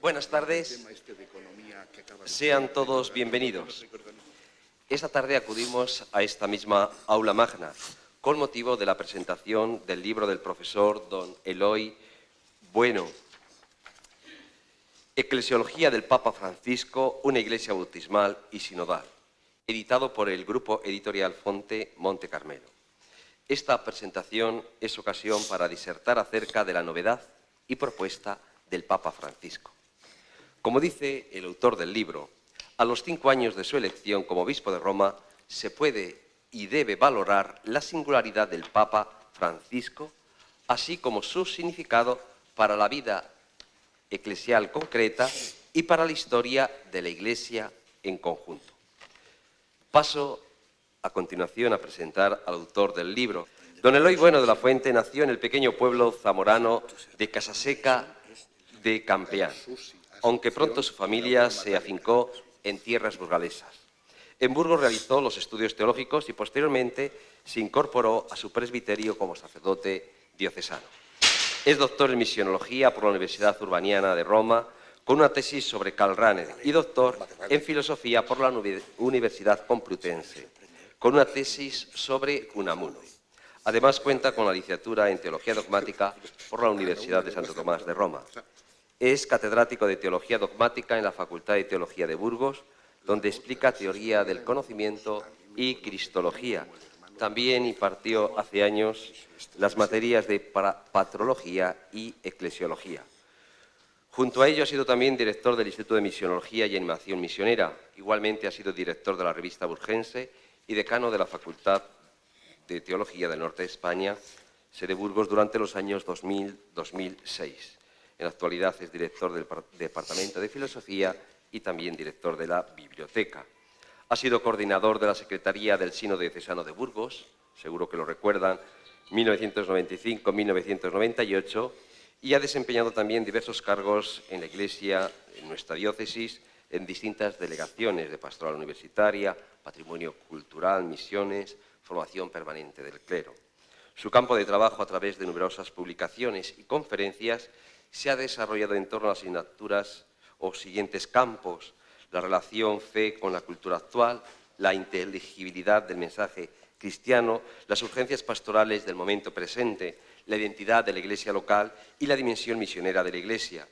Buenas tardes, sean todos bienvenidos. Esta tarde acudimos a esta misma aula magna con motivo de la presentación del libro del profesor don Eloy Bueno, Eclesiología del Papa Francisco, una iglesia bautismal y sinodal, editado por el grupo editorial Fonte Monte Carmelo. Esta presentación es ocasión para disertar acerca de la novedad y propuesta del Papa Francisco. Como dice el autor del libro, a los 5 años de su elección como obispo de Roma, se puede y debe valorar la singularidad del Papa Francisco, así como su significado para la vida eclesial concreta y para la historia de la Iglesia en conjunto. Paso a continuación a presentar al autor del libro. Don Eloy Bueno de la Fuente nació en el pequeño pueblo zamorano de Casaseca de Campeán, aunque pronto su familia se afincó en tierras burgalesas. En Burgos realizó los estudios teológicos y posteriormente se incorporó a su presbiterio como sacerdote diocesano. Es doctor en misionología por la Universidad Urbaniana de Roma, con una tesis sobre Karl Rahner, y doctor en filosofía por la Universidad Complutense, con una tesis sobre Unamuno. Además cuenta con la licenciatura en Teología Dogmática por la Universidad de Santo Tomás de Roma. Es catedrático de Teología Dogmática en la Facultad de Teología de Burgos, donde explica teoría del conocimiento y cristología. También impartió hace años las materias de patrología y eclesiología. Junto a ello ha sido también director del Instituto de Misionología y Animación Misionera. Igualmente ha sido director de la revista Burgense y decano de la Facultad de Teología del Norte de España, sede Burgos, durante los años 2000-2006. En la actualidad es director del Departamento de Filosofía y también director de la Biblioteca. Ha sido coordinador de la Secretaría del Sínodo Diocesano de Burgos, seguro que lo recuerdan, 1995-1998, y ha desempeñado también diversos cargos en la Iglesia, en nuestra diócesis, en distintas delegaciones de pastoral universitaria, patrimonio cultural, misiones, formación permanente del clero. Su campo de trabajo, a través de numerosas publicaciones y conferencias, se ha desarrollado en torno a asignaturas o siguientes campos: la relación fe con la cultura actual, la inteligibilidad del mensaje cristiano, las urgencias pastorales del momento presente, la identidad de la Iglesia local y la dimensión misionera de la Iglesia.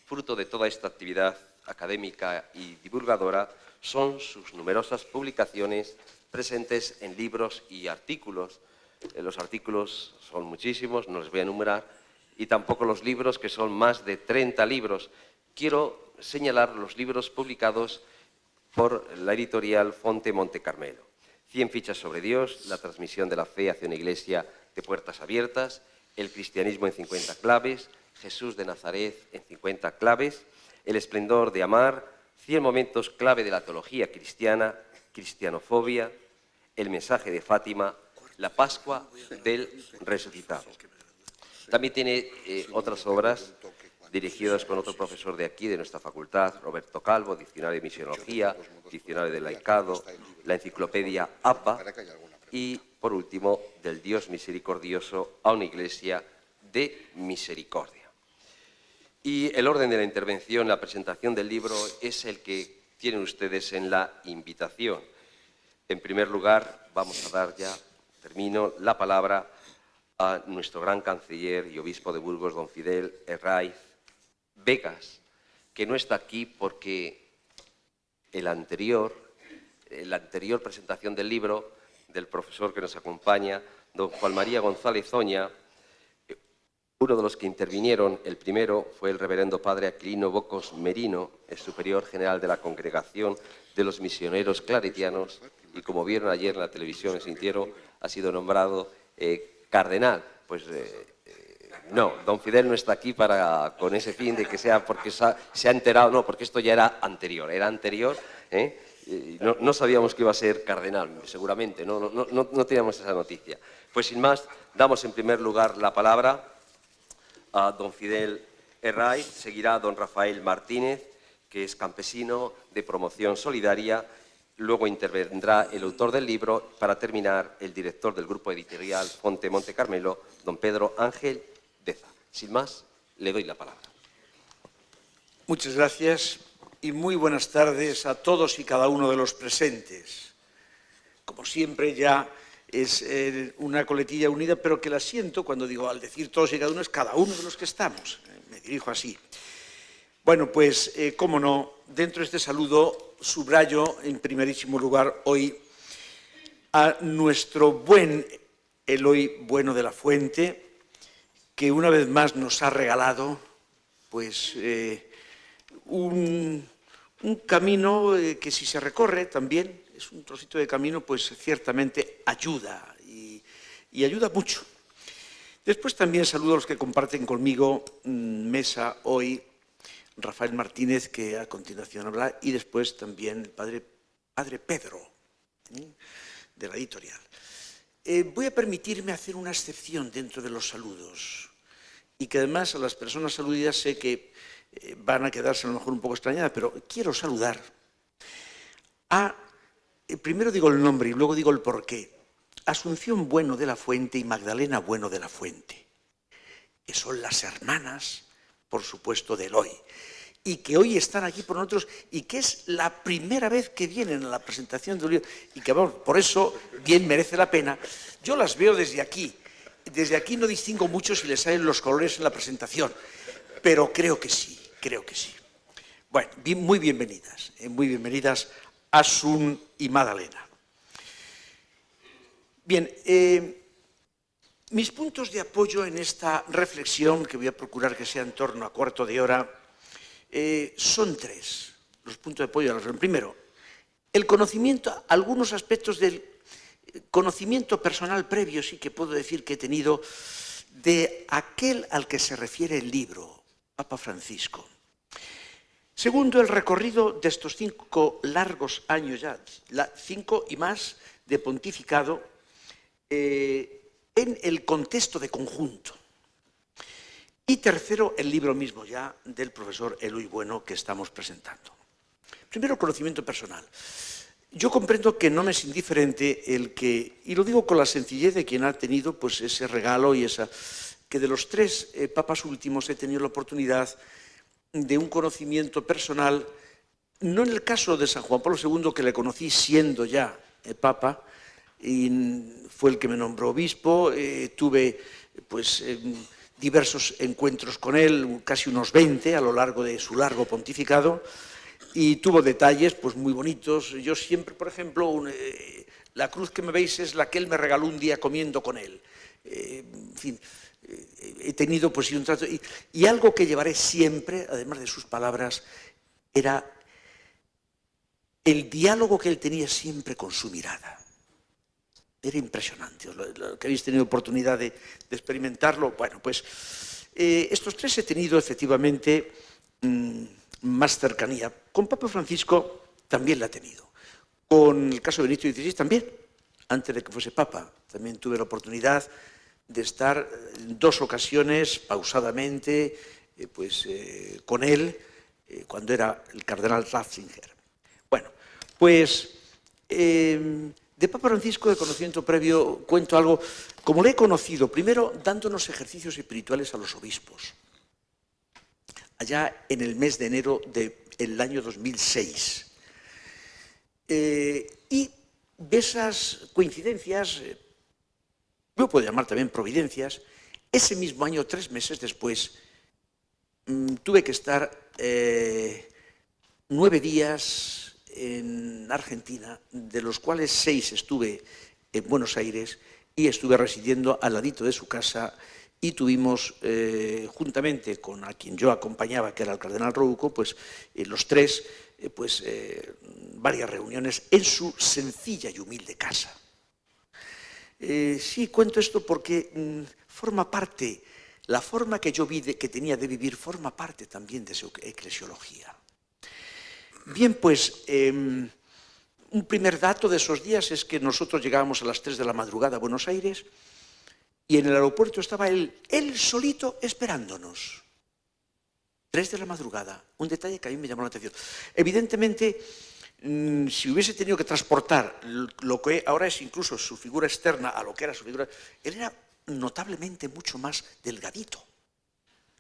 Fruto de toda esta actividad académica y divulgadora son sus numerosas publicaciones presentes en libros y artículos. Los artículos son muchísimos, no les voy a enumerar, y tampoco los libros, que son más de 30 libros. Quiero señalar los libros publicados por la editorial Fonte Monte Carmelo. 100 fichas sobre Dios, la transmisión de la fe hacia una iglesia de puertas abiertas, el cristianismo en 50 claves, Jesús de Nazaret en 50 claves, el esplendor de amar, 100 momentos clave de la teología cristiana, cristianofobia, el mensaje de Fátima, la Pascua del resucitado. También tiene otras obras dirigidas con otro profesor de aquí, de nuestra facultad, Roberto Calvo, Diccionario de Misionología, Diccionario de Laicado, la enciclopedia APA y, por último, del Dios misericordioso a una iglesia de misericordia. Y el orden de la intervención, la presentación del libro, es el que tienen ustedes en la invitación. En primer lugar, vamos a dar ya, termino, la palabra a nuestro gran canciller y obispo de Burgos, don Fidel Herraiz Vegas, que no está aquí porque la anterior presentación del libro del profesor que nos acompaña, don Juan María González Oña, uno de los que intervinieron, el primero, fue el reverendo padre Aquilino Bocos Merino, el superior general de la Congregación de los Misioneros Claretianos, y como vieron ayer en la televisión, el Sintiero ha sido nombrado cardenal. Pues no, don Fidel no está aquí con ese fin de que sea porque se ha enterado, no, porque esto ya era anterior, no sabíamos que iba a ser cardenal, seguramente, no teníamos esa noticia. Pues sin más, damos en primer lugar la palabra a don Fidel Herraiz, seguirá don Rafael Martínez, que es campesino de Promoción Solidaria. Luego intervendrá el autor del libro, para terminar el director del grupo editorial Fonte Monte Carmelo, don Pedro Ángel Deza. Sin más, le doy la palabra. Muchas gracias y muy buenas tardes a todos y cada uno de los presentes. Como siempre ya es una coletilla unida, pero que la siento cuando digo, al decir todos y cada uno, es cada uno de los que estamos. Me dirijo así. Bueno, pues, cómo no, dentro de este saludo subrayo en primerísimo lugar hoy a nuestro buen Eloy Bueno de la Fuente, que una vez más nos ha regalado pues, un camino que si se recorre también, es un trocito de camino, pues ciertamente ayuda y ayuda mucho. Después también saludo a los que comparten conmigo mesa hoy, Rafael Martínez, que a continuación habla, y después también el padre Pedro, de la editorial. Voy a permitirme hacer una excepción dentro de los saludos y que además a las personas saludidas sé que van a quedarse a lo mejor un poco extrañadas, pero quiero saludar a, primero digo el nombre y luego digo el porqué, Asunción Bueno de la Fuente y Magdalena Bueno de la Fuente, que son las hermanas, por supuesto, de Eloy, y que hoy están aquí por nosotros y que es la primera vez que vienen a la presentación del libro y que, vamos, por eso bien merece la pena. Yo las veo desde aquí. Desde aquí no distingo mucho si les salen los colores en la presentación, pero creo que sí, creo que sí. Bueno, muy bienvenidas Asun y Magdalena. Bien, mis puntos de apoyo en esta reflexión, que voy a procurar que sea en torno a cuarto de hora, son tres, los puntos de apoyo a la reflexión. Primero, el conocimiento, algunos aspectos del conocimiento personal previo, sí que puedo decir que he tenido, de aquel al que se refiere el libro, Papa Francisco. Segundo, el recorrido de estos 5 largos años ya, 5 y más de pontificado, en el contexto de conjunto. Y tercero, el libro mismo ya del profesor Eloy Bueno que estamos presentando. Primero, conocimiento personal. Yo comprendo que no me es indiferente el que, y lo digo con la sencillez de quien ha tenido pues, ese regalo y esa, que de los 3 papas últimos he tenido la oportunidad de un conocimiento personal, no en el caso de San Juan Pablo II, que le conocí siendo ya papa, y fue el que me nombró obispo, tuve pues diversos encuentros con él, casi unos 20 a lo largo de su largo pontificado, y tuvo detalles pues muy bonitos. Yo siempre, por ejemplo, la cruz que me veis es la que él me regaló un día comiendo con él. En fin, he tenido pues un trato, y algo que llevaré siempre, además de sus palabras, era el diálogo que él tenía siempre con su mirada. Era impresionante, lo que habéis tenido oportunidad de experimentarlo. Bueno, pues estos 3 he tenido efectivamente más cercanía. Con Papa Francisco también la he tenido. Con el caso de Benito XVI también, antes de que fuese Papa. También tuve la oportunidad de estar en 2 ocasiones, pausadamente, con él, cuando era el cardenal Ratzinger. Bueno, pues de Papa Francisco, de conocimiento previo, cuento algo, como le he conocido, primero dándonos ejercicios espirituales a los obispos, allá en el mes de enero del año 2006. Y de esas coincidencias, yo puedo llamar también providencias, ese mismo año, 3 meses después, tuve que estar 9 días en Argentina, de los cuales 6 estuve en Buenos Aires y estuve residiendo al ladito de su casa, y tuvimos, juntamente con a quien yo acompañaba, que era el cardenal Rouco, pues los 3, varias reuniones en su sencilla y humilde casa. Sí, cuento esto porque forma parte, la forma que yo vi que tenía de vivir forma parte también de su eclesiología. Bien, pues un primer dato de esos días es que nosotros llegábamos a las 3 de la madrugada a Buenos Aires y en el aeropuerto estaba él solito esperándonos. 3 de la madrugada, un detalle que a mí me llamó la atención. Evidentemente, si hubiese tenido que transportar lo que ahora es incluso su figura externa a lo que era su figura, él era notablemente mucho más delgadito,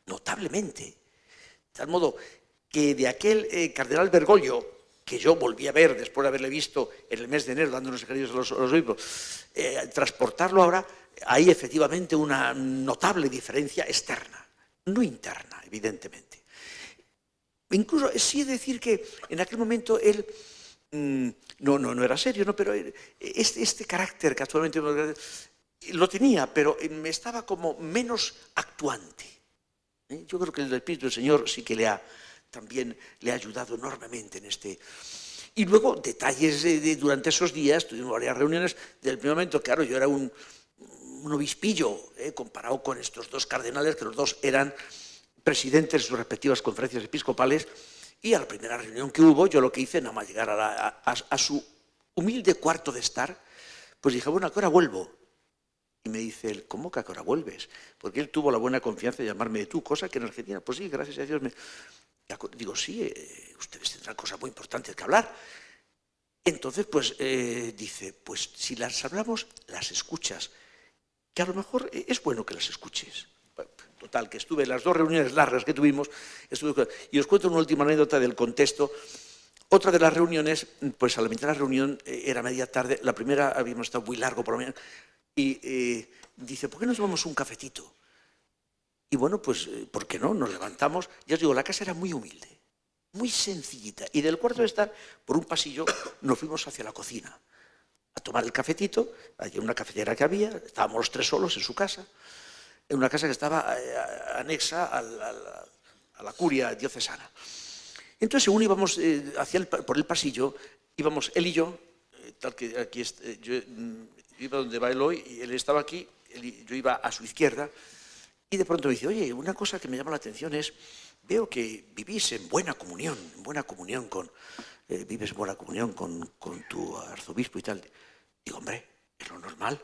notablemente. De tal modo, que de aquel cardenal Bergoglio, que yo volví a ver después de haberle visto en el mes de enero dándonos ejercicios a los obispos, transportarlo ahora, hay efectivamente una notable diferencia externa, no interna, evidentemente. Incluso sí he de decir que en aquel momento él no era serio, ¿no? Pero este carácter que actualmente lo tenía, pero estaba como menos actuante. Yo creo que el Espíritu del Señor sí que también le ha ayudado enormemente en este. Y luego detalles durante esos días, tuvimos varias reuniones, del primer momento, claro, yo era un obispillo, comparado con estos dos cardenales, que los dos eran presidentes de sus respectivas conferencias episcopales, y a la primera reunión que hubo, yo lo que hice, nada más llegar a su humilde cuarto de estar, pues dije, bueno, ¿a qué hora vuelvo? Y me dice él, ¿cómo que a qué hora vuelves? Porque él tuvo la buena confianza de llamarme de tú, cosa que en Argentina, pues sí, gracias a Dios. Digo, sí, ustedes tendrán cosas muy importantes que hablar. Entonces, pues, dice, pues si las hablamos, las escuchas, que a lo mejor es bueno que las escuches. Total, que estuve en las dos reuniones largas que tuvimos, y os cuento una última anécdota del contexto. Otra de las reuniones, pues a la mitad de la reunión, era media tarde, la primera habíamos estado muy largo por la mañana, y dice, ¿por qué no tomamos un cafetito? Y bueno, pues, ¿por qué no? Nos levantamos. Ya os digo, la casa era muy humilde, muy sencillita. Y del cuarto de estar, por un pasillo, nos fuimos hacia la cocina a tomar el cafetito. Allí una cafetera que había, estábamos los tres solos en su casa, en una casa que estaba anexa a la curia diocesana. Entonces, según íbamos por el pasillo, íbamos él y yo, tal que aquí yo iba donde va él hoy, y él estaba aquí, yo iba a su izquierda, y de pronto me dice, oye, una cosa que me llama la atención es, veo que vivís en buena comunión vives en buena comunión con tu arzobispo y tal. Digo, hombre, es lo normal.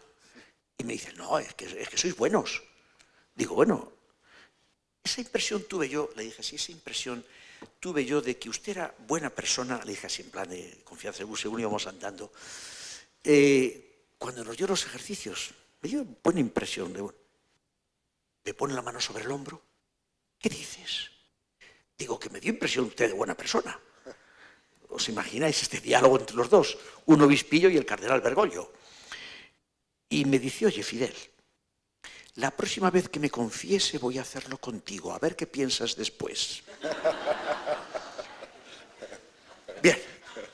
Y me dice, no, es que sois buenos. Digo, bueno, esa impresión tuve yo, le dije, sí, esa impresión tuve yo de que usted era buena persona, le dije así en plan de confianza, según íbamos andando, cuando nos dio los ejercicios, me dio buena impresión. Me pone la mano sobre el hombro. ¿Qué dices? Digo, que me dio impresión usted de buena persona. ¿Os imagináis este diálogo entre los dos? Un obispillo y el cardenal Bergoglio. Y me dice, oye, Fidel, la próxima vez que me confiese voy a hacerlo contigo, a ver qué piensas después. Bien,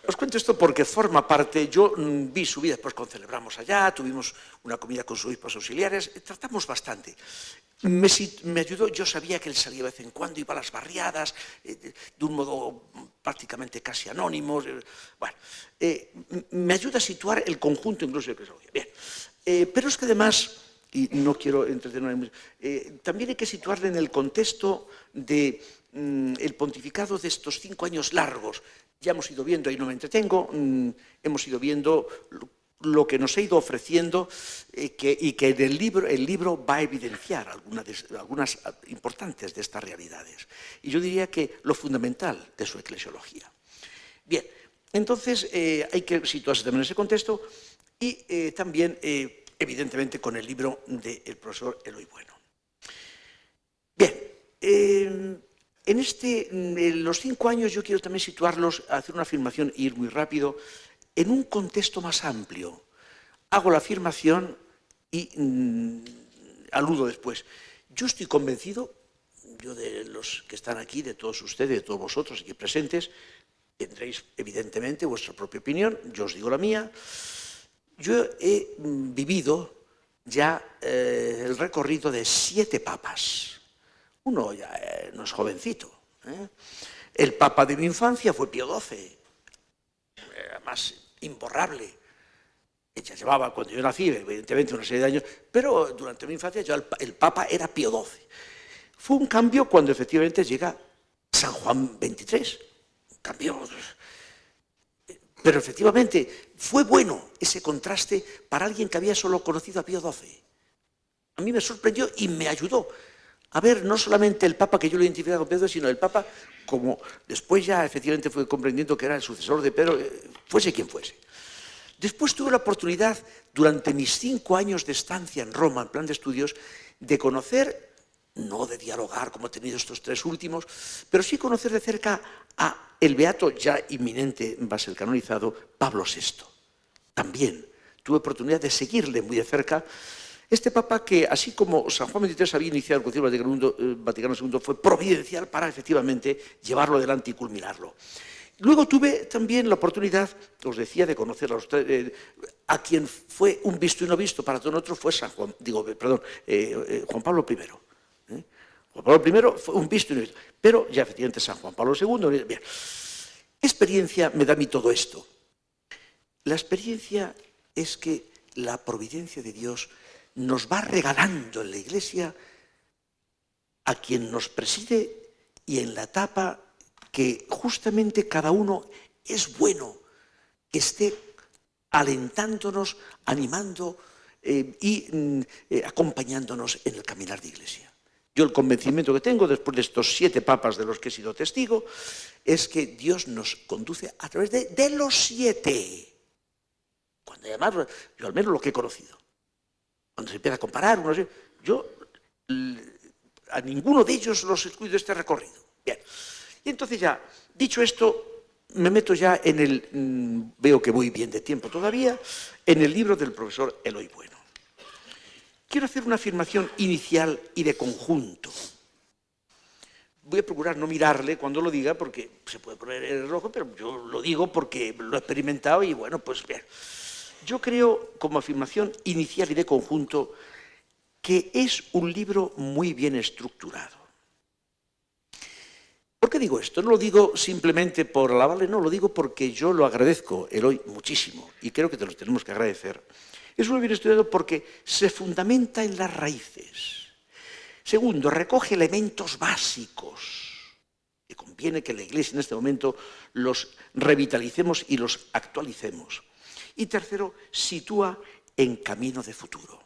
os cuento esto porque forma parte, yo vi su vida, después concelebramos allá, tuvimos una comida con sus obispos auxiliares, tratamos bastante. Me ayudó, yo sabía que él salía de vez en cuando, iba a las barriadas, de un modo prácticamente casi anónimo. Bueno, me ayuda a situar el conjunto incluso de Iglesia. Bien, pero es que además, y no quiero entretenerme mucho, también hay que situarle en el contexto del pontificado de estos 5 años largos. Ya hemos ido viendo, ahí no me entretengo, hemos ido viendo lo que nos ha ido ofreciendo y que en el libro va a evidenciar algunas importantes de estas realidades. Y yo diría que lo fundamental de su eclesiología. Bien, entonces hay que situarse también en ese contexto y también, evidentemente, con el libro del profesor Eloy Bueno. Bien, en los 5 años yo quiero también situarlos, hacer una afirmación e ir muy rápido, en un contexto más amplio. Hago la afirmación y aludo después. Yo estoy convencido, yo de los que están aquí, de todos ustedes, de todos vosotros aquí presentes, tendréis evidentemente vuestra propia opinión, yo os digo la mía. Yo he vivido ya el recorrido de 7 papas. Uno ya no es jovencito. El papa de mi infancia fue Pío XII. Más imborrable. Ya llevaba, cuando yo nací, evidentemente una serie de años, pero durante mi infancia ya el Papa era Pío XII. Fue un cambio cuando efectivamente llega San Juan XXIII. Un cambio. Pero efectivamente fue bueno ese contraste para alguien que había solo conocido a Pío XII. A mí me sorprendió y me ayudó a ver no solamente el Papa que yo lo identificaba con Pedro, sino el Papa como después ya efectivamente fue comprendiendo que era el sucesor de Pedro, fuese quien fuese. Después tuve la oportunidad, durante mis 5 años de estancia en Roma, en plan de estudios, de conocer no de dialogar como he tenido estos tres últimos, pero sí conocer de cerca a el beato ya inminente, va a ser canonizado, Pablo VI. También tuve oportunidad de seguirle muy de cerca. Este papa que, así como San Juan XXIII había iniciado el Concilio Vaticano II, fue providencial para efectivamente llevarlo adelante y culminarlo. Luego tuve también la oportunidad, os decía, de conocer a quien fue un visto y no visto para todos nosotros, fue Juan Pablo I. Juan Pablo I fue un visto y no visto, pero ya efectivamente San Juan Pablo II. Bien. Experiencia me da a mí todo esto. La experiencia es que la providencia de Dios nos va regalando en la Iglesia a quien nos preside y en la etapa que justamente cada uno es bueno, que esté alentándonos, animando y acompañándonos en el caminar de Iglesia. Yo el convencimiento que tengo después de estos 7 papas de los que he sido testigo es que Dios nos conduce a través de los 7. Cuando además, yo al menos lo que he conocido. Cuando se empieza a comparar, yo a ninguno de ellos los excluyo de este recorrido. Bien. Y entonces ya, dicho esto, me meto ya en el, veo que voy bien de tiempo todavía, en el libro del profesor Eloy Bueno. Quiero hacer una afirmación inicial y de conjunto. Voy a procurar no mirarle cuando lo diga, porque se puede poner en rojo, pero yo lo digo porque lo he experimentado y bueno, pues bien. Yo creo, como afirmación inicial y de conjunto, que es un libro muy bien estructurado. ¿Por qué digo esto? No lo digo simplemente por alabarle, no, lo digo porque yo lo agradezco, Eloy, muchísimo, y creo que te lo tenemos que agradecer. Es muy bien estudiado porque se fundamenta en las raíces. Segundo, recoge elementos básicos, que conviene que la Iglesia en este momento los revitalicemos y los actualicemos. Y tercero, sitúa en camino de futuro,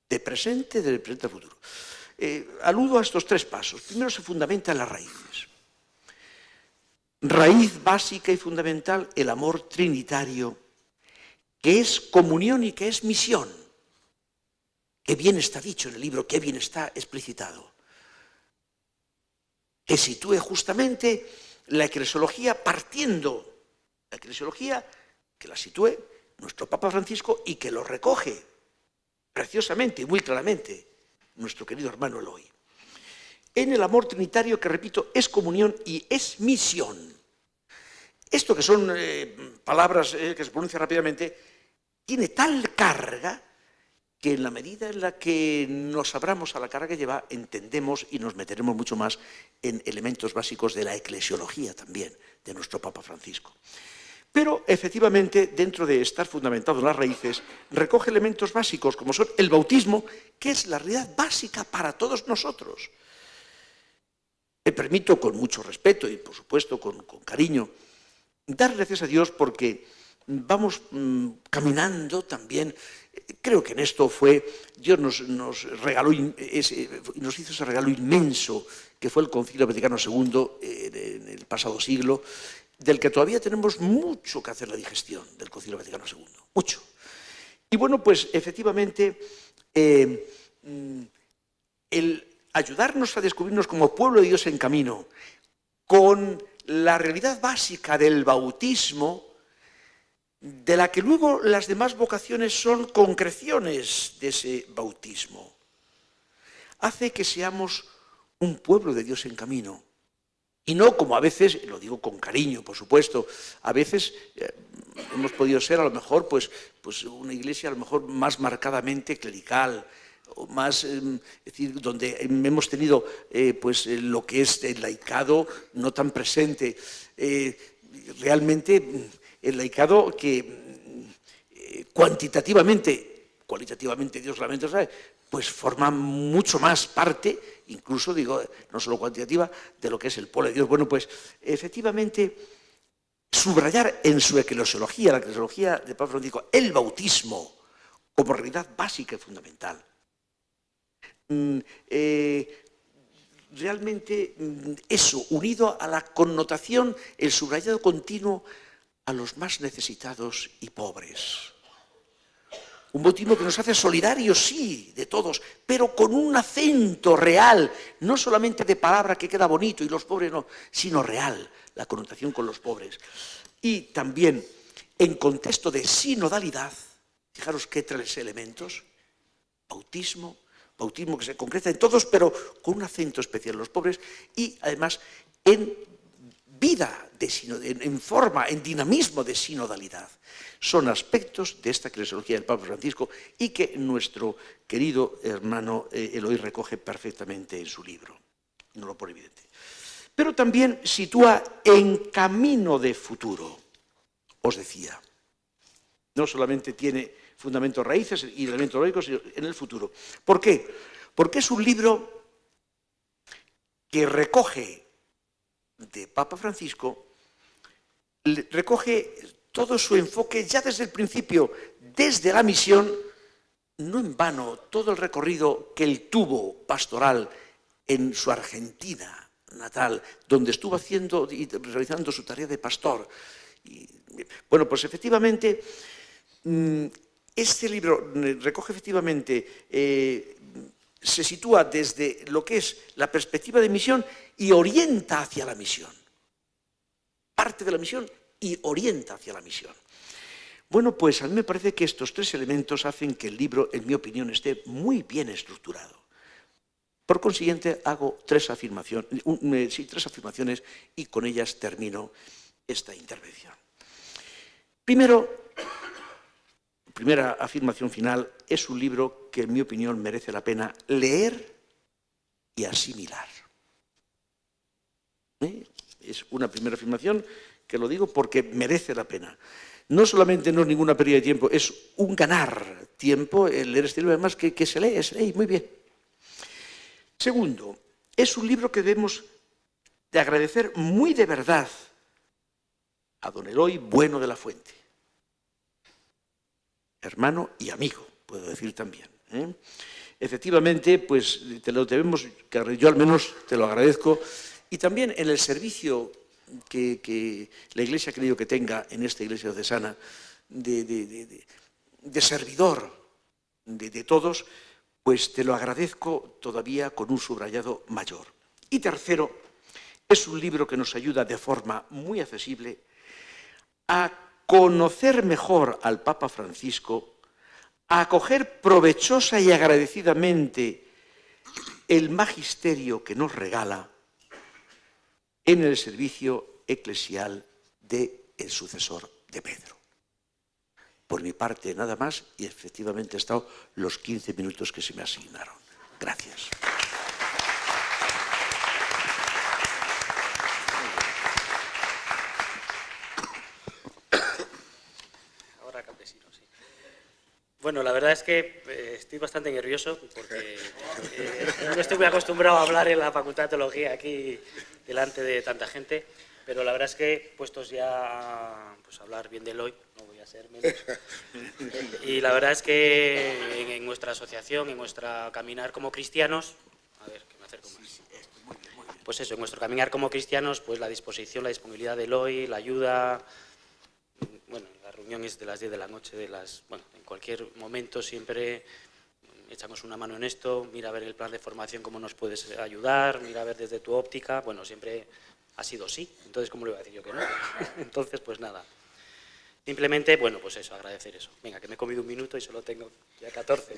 de presente a futuro. Aludo a estos 3 pasos. Primero, se fundamenta en las raíces. Raíz básica y fundamental, el amor trinitario, que es comunión y que es misión. Qué bien está dicho en el libro, qué bien está explicitado. Que sitúe justamente la eclesiología partiendo, la eclesiología que la sitúe nuestro Papa Francisco y que lo recoge preciosamente y muy claramente nuestro querido hermano Eloy. En el amor trinitario que, repito, es comunión y es misión. Esto que son palabras que se pronuncian rápidamente, tiene tal carga que en la medida en la que nos abramos a la carga que lleva, entendemos y nos meteremos mucho más en elementos básicos de la eclesiología también de nuestro Papa Francisco. Pero, efectivamente, dentro de estar fundamentado en las raíces, recoge elementos básicos como son el bautismo, que es la realidad básica para todos nosotros. Me permito, con mucho respeto y, por supuesto, con cariño, dar gracias a Dios porque vamos caminando también. Creo que en esto Dios nos regaló, nos hizo ese regalo inmenso que fue el Concilio Vaticano II en el pasado siglo, del que todavía tenemos mucho que hacer la digestión del Concilio Vaticano II, mucho. Y bueno, pues efectivamente, el ayudarnos a descubrirnos como pueblo de Dios en camino, con la realidad básica del bautismo, de la que luego las demás vocaciones son concreciones de ese bautismo, hace que seamos un pueblo de Dios en camino. Y no como a veces, lo digo con cariño, por supuesto, a veces hemos podido ser a lo mejor pues una iglesia a lo mejor más marcadamente clerical, o más, es decir, donde hemos tenido lo que es el laicado no tan presente. Realmente el laicado que cualitativamente Dios lamento sabe, pues forma mucho más parte, incluso digo, no solo cuantitativa, de lo que es el pueblo de Dios. Bueno, pues efectivamente subrayar en su eclesiología, la eclesiología de Papa Francisco, el bautismo como realidad básica y fundamental. Realmente eso, unido a la connotación, el subrayado continuo a los más necesitados y pobres. un bautismo que nos hace solidarios, sí, de todos, pero con un acento real, no solamente de palabra que queda bonito y los pobres no, sino real, la connotación con los pobres. Y también en contexto de sinodalidad, fijaros qué tres elementos: bautismo que se concreta en todos, pero con un acento especial en los pobres, y además en vida, en forma, en dinamismo de sinodalidad. Son aspectos de esta eclesiología del Papa Francisco y que nuestro querido hermano Eloy recoge perfectamente en su libro, no lo pone evidente. Pero también sitúa en camino de futuro, os decía. No solamente tiene fundamentos raíces y elementos lógicos, sino en el futuro. ¿Por qué? Porque es un libro que recoge de Papa Francisco, recoge todo su enfoque ya desde el principio, desde la misión, no en vano todo el recorrido que él tuvo pastoral en su Argentina natal, donde estuvo haciendo y realizando su tarea de pastor. Y, bueno, pues efectivamente, este libro recoge efectivamente, se sitúa desde lo que es la perspectiva de misión y orienta hacia la misión. Parte de la misión y orienta hacia la misión. Bueno, pues a mí me parece que estos tres elementos hacen que el libro, en mi opinión, esté muy bien estructurado. Por consiguiente, hago tres afirmaciones y con ellas termino esta intervención. Primero, primera afirmación final, es un libro que, en mi opinión, merece la pena leer y asimilar. Es una primera afirmación que lo digo porque merece la pena. No solamente no es ninguna pérdida de tiempo, es un ganar tiempo el leer este libro, además que se lee muy bien. Segundo, es un libro que debemos de agradecer muy de verdad a don Eloy Bueno de la Fuente, hermano y amigo, puedo decir también. Efectivamente, pues te lo debemos, yo al menos te lo agradezco, y también en el servicio que la Iglesia ha querido que tenga en esta Iglesia diocesana de servidor de todos, pues te lo agradezco todavía con un subrayado mayor. Y tercero, es un libro que nos ayuda de forma muy accesible a conocer mejor al Papa Francisco, a acoger provechosa y agradecidamente el magisterio que nos regala en el servicio eclesial del sucesor de Pedro. Por mi parte, nada más, y efectivamente he estado los 15 minutos que se me asignaron. Gracias. Ahora campesino, sí. Bueno, la verdad es que estoy bastante nervioso porque no estoy muy acostumbrado a hablar en la Facultad de Teología aquí delante de tanta gente, pero la verdad es que puestos ya pues, a hablar bien de Eloy, no voy a ser menos. Y la verdad es que en nuestra asociación, en nuestro caminar como cristianos, a ver, que me acerco más. Pues eso, en nuestro caminar como cristianos, pues la disposición, la disponibilidad de Eloy, la ayuda, bueno, las reuniones de las 10 de la noche, bueno, en cualquier momento siempre echamos una mano en esto, mira a ver el plan de formación cómo nos puedes ayudar, mira a ver desde tu óptica, bueno, siempre ha sido sí, entonces ¿cómo le voy a decir yo que no? Entonces, pues nada, simplemente, bueno, pues eso, agradecer eso. Venga, que me he comido un minuto y solo tengo ya 14.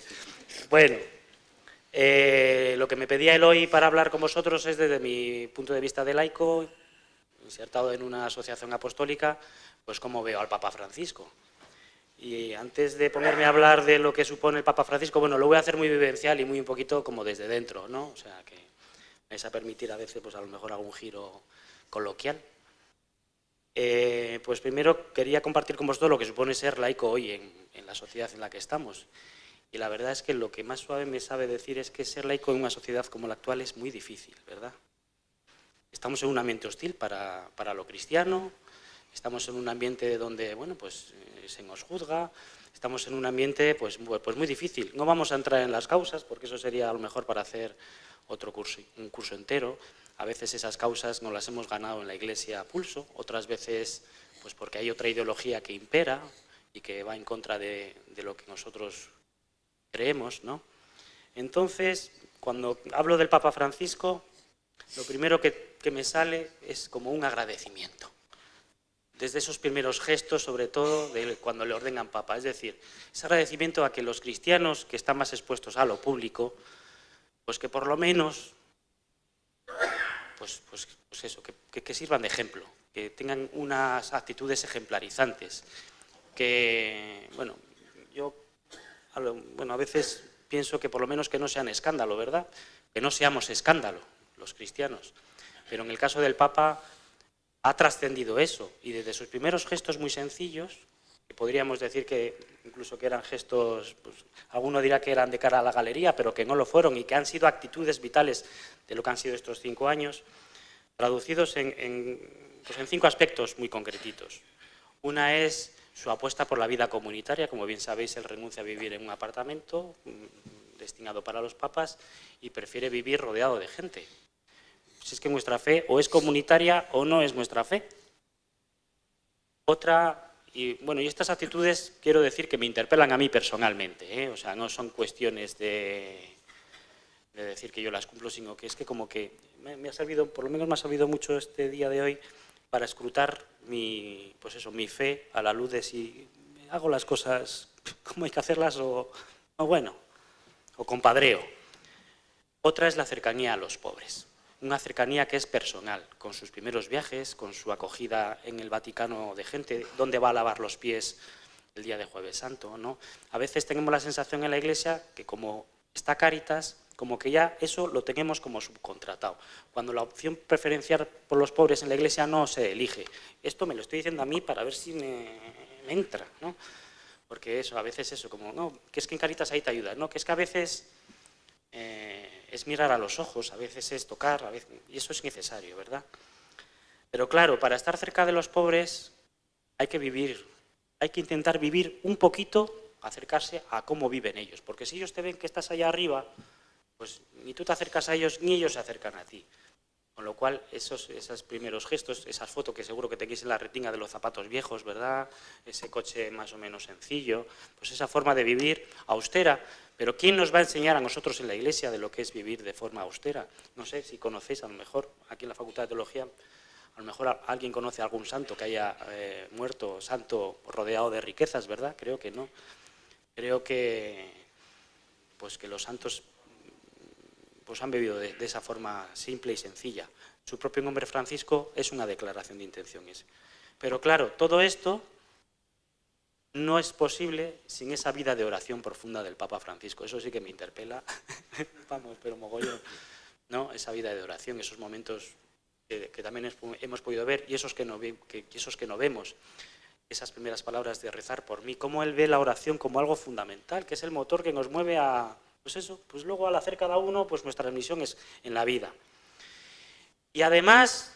Bueno, lo que me pedía Eloy para hablar con vosotros es desde mi punto de vista de laico, insertado en una asociación apostólica, pues cómo veo al Papa Francisco. Y antes de ponerme a hablar de lo que supone el Papa Francisco, bueno, lo voy a hacer muy vivencial y muy un poquito como desde dentro, ¿no? O sea, que me vais a permitir a veces, pues a lo mejor algún giro coloquial. Pues primero quería compartir con vosotros lo que supone ser laico hoy en la sociedad en la que estamos. Y la verdad es que lo que más suave me sabe decir es que ser laico en una sociedad como la actual es muy difícil, ¿verdad? Estamos en un ambiente hostil para lo cristiano, estamos en un ambiente donde, bueno, pues se nos juzga, estamos en un ambiente pues muy difícil. No vamos a entrar en las causas, porque eso sería a lo mejor para hacer otro curso, un curso entero. A veces esas causas no las hemos ganado en la Iglesia a pulso, otras veces pues porque hay otra ideología que impera y que va en contra de lo que nosotros creemos, ¿no? Entonces, cuando hablo del Papa Francisco, lo primero que me sale es como un agradecimiento. Desde esos primeros gestos, sobre todo, de cuando le ordenan Papa. Es decir, ese agradecimiento a que los cristianos que están más expuestos a lo público, pues que por lo menos, pues eso, que sirvan de ejemplo, que tengan unas actitudes ejemplarizantes, que, bueno, yo, a veces pienso que por lo menos que no sean escándalo, ¿verdad? Que no seamos escándalo, los cristianos. Pero en el caso del Papa ha trascendido eso, y desde sus primeros gestos muy sencillos, que podríamos decir que incluso que eran gestos, pues, alguno dirá que eran de cara a la galería, pero que no lo fueron, y que han sido actitudes vitales de lo que han sido estos 5 años, traducidos en 5 aspectos muy concretitos. Una es su apuesta por la vida comunitaria. Como bien sabéis, él renuncia a vivir en un apartamento destinado para los papas y prefiere vivir rodeado de gente. Si es que nuestra fe o es comunitaria o no es nuestra fe. Otra, y estas actitudes quiero decir que me interpelan a mí personalmente, ¿eh? O sea, no son cuestiones de decir que yo las cumplo, sino que es que como que me ha servido, por lo menos me ha servido mucho este día de hoy para escrutar mi fe a la luz de si hago las cosas como hay que hacerlas o compadreo. Otra es la cercanía a los pobres. Una cercanía que es personal, con sus primeros viajes, con su acogida en el Vaticano de gente, donde va a lavar los pies el día de Jueves Santo, ¿no? A veces tenemos la sensación en la Iglesia que como está Cáritas, como que ya eso lo tenemos como subcontratado, cuando la opción preferencial por los pobres en la Iglesia no se elige. Esto me lo estoy diciendo a mí para ver si me entra, ¿no? Porque eso, a veces eso, como, no, que es que en Cáritas ahí te ayuda, no, que es que a veces es mirar a los ojos, a veces es tocar, a veces, y eso es necesario, ¿verdad? Pero claro, para estar cerca de los pobres hay que vivir, hay que intentar vivir un poquito, acercarse a cómo viven ellos, porque si ellos te ven que estás allá arriba, pues ni tú te acercas a ellos, ni ellos se acercan a ti. Con lo cual, esos primeros gestos, esa foto que seguro que tenéis en la retina de los zapatos viejos, ¿verdad? Ese coche más o menos sencillo, pues esa forma de vivir austera. Pero ¿quién nos va a enseñar a nosotros en la Iglesia de lo que es vivir de forma austera? No sé si conocéis, a lo mejor, aquí en la Facultad de Teología, a lo mejor alguien conoce a algún santo que haya muerto, santo rodeado de riquezas, ¿verdad? Creo que no. Creo que los santos han vivido de esa forma simple y sencilla. Su propio nombre Francisco es una declaración de intenciones. Pero claro, todo esto no es posible sin esa vida de oración profunda del Papa Francisco. Eso sí que me interpela, vamos, pero mogollón, ¿no? Esa vida de oración, esos momentos que también hemos podido ver y esos que no vemos. Esas primeras palabras de rezar por mí, cómo él ve la oración como algo fundamental, que es el motor que nos mueve a, pues luego al hacer cada uno, pues nuestra misión es en la vida. Y además,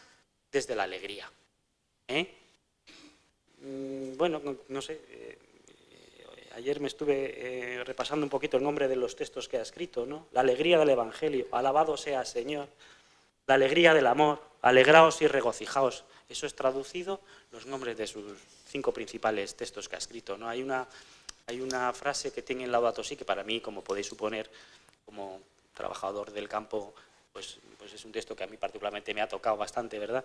desde la alegría. No sé, ayer me estuve repasando un poquito el nombre de los textos que ha escrito, ¿no? La alegría del Evangelio, alabado sea Señor, la alegría del amor, alegraos y regocijaos. Eso es traducido los nombres de sus 5 principales textos que ha escrito, ¿no? Hay una frase que tiene en Laudato Si, que para mí, como podéis suponer, como trabajador del campo, pues es un texto que a mí particularmente me ha tocado bastante, ¿verdad?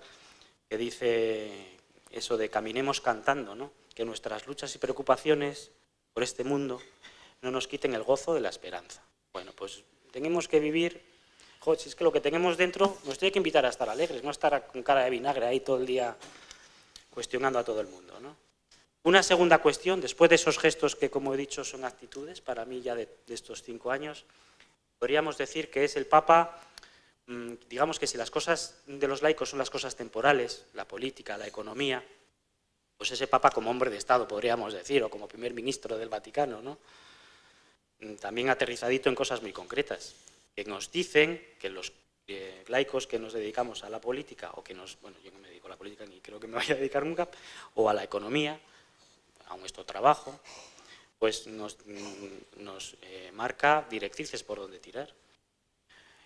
Que dice eso de caminemos cantando, ¿no? Que nuestras luchas y preocupaciones por este mundo no nos quiten el gozo de la esperanza. Bueno, pues tenemos que vivir, si es que lo que tenemos dentro nos tiene que invitar a estar alegres, no estar con cara de vinagre ahí todo el día cuestionando a todo el mundo, ¿no? Una segunda cuestión, después de esos gestos que, como he dicho, son actitudes, para mí ya de estos 5 años, podríamos decir que es el Papa, digamos que si las cosas de los laicos son las cosas temporales, la política, la economía, pues ese Papa como hombre de Estado, podríamos decir, o como primer ministro del Vaticano, ¿no? También aterrizadito en cosas muy concretas, que nos dicen que los laicos que nos dedicamos a la política, yo no me dedico a la política ni creo que me vaya a dedicar nunca, o a la economía, a nuestro trabajo, pues nos marca directrices por donde tirar.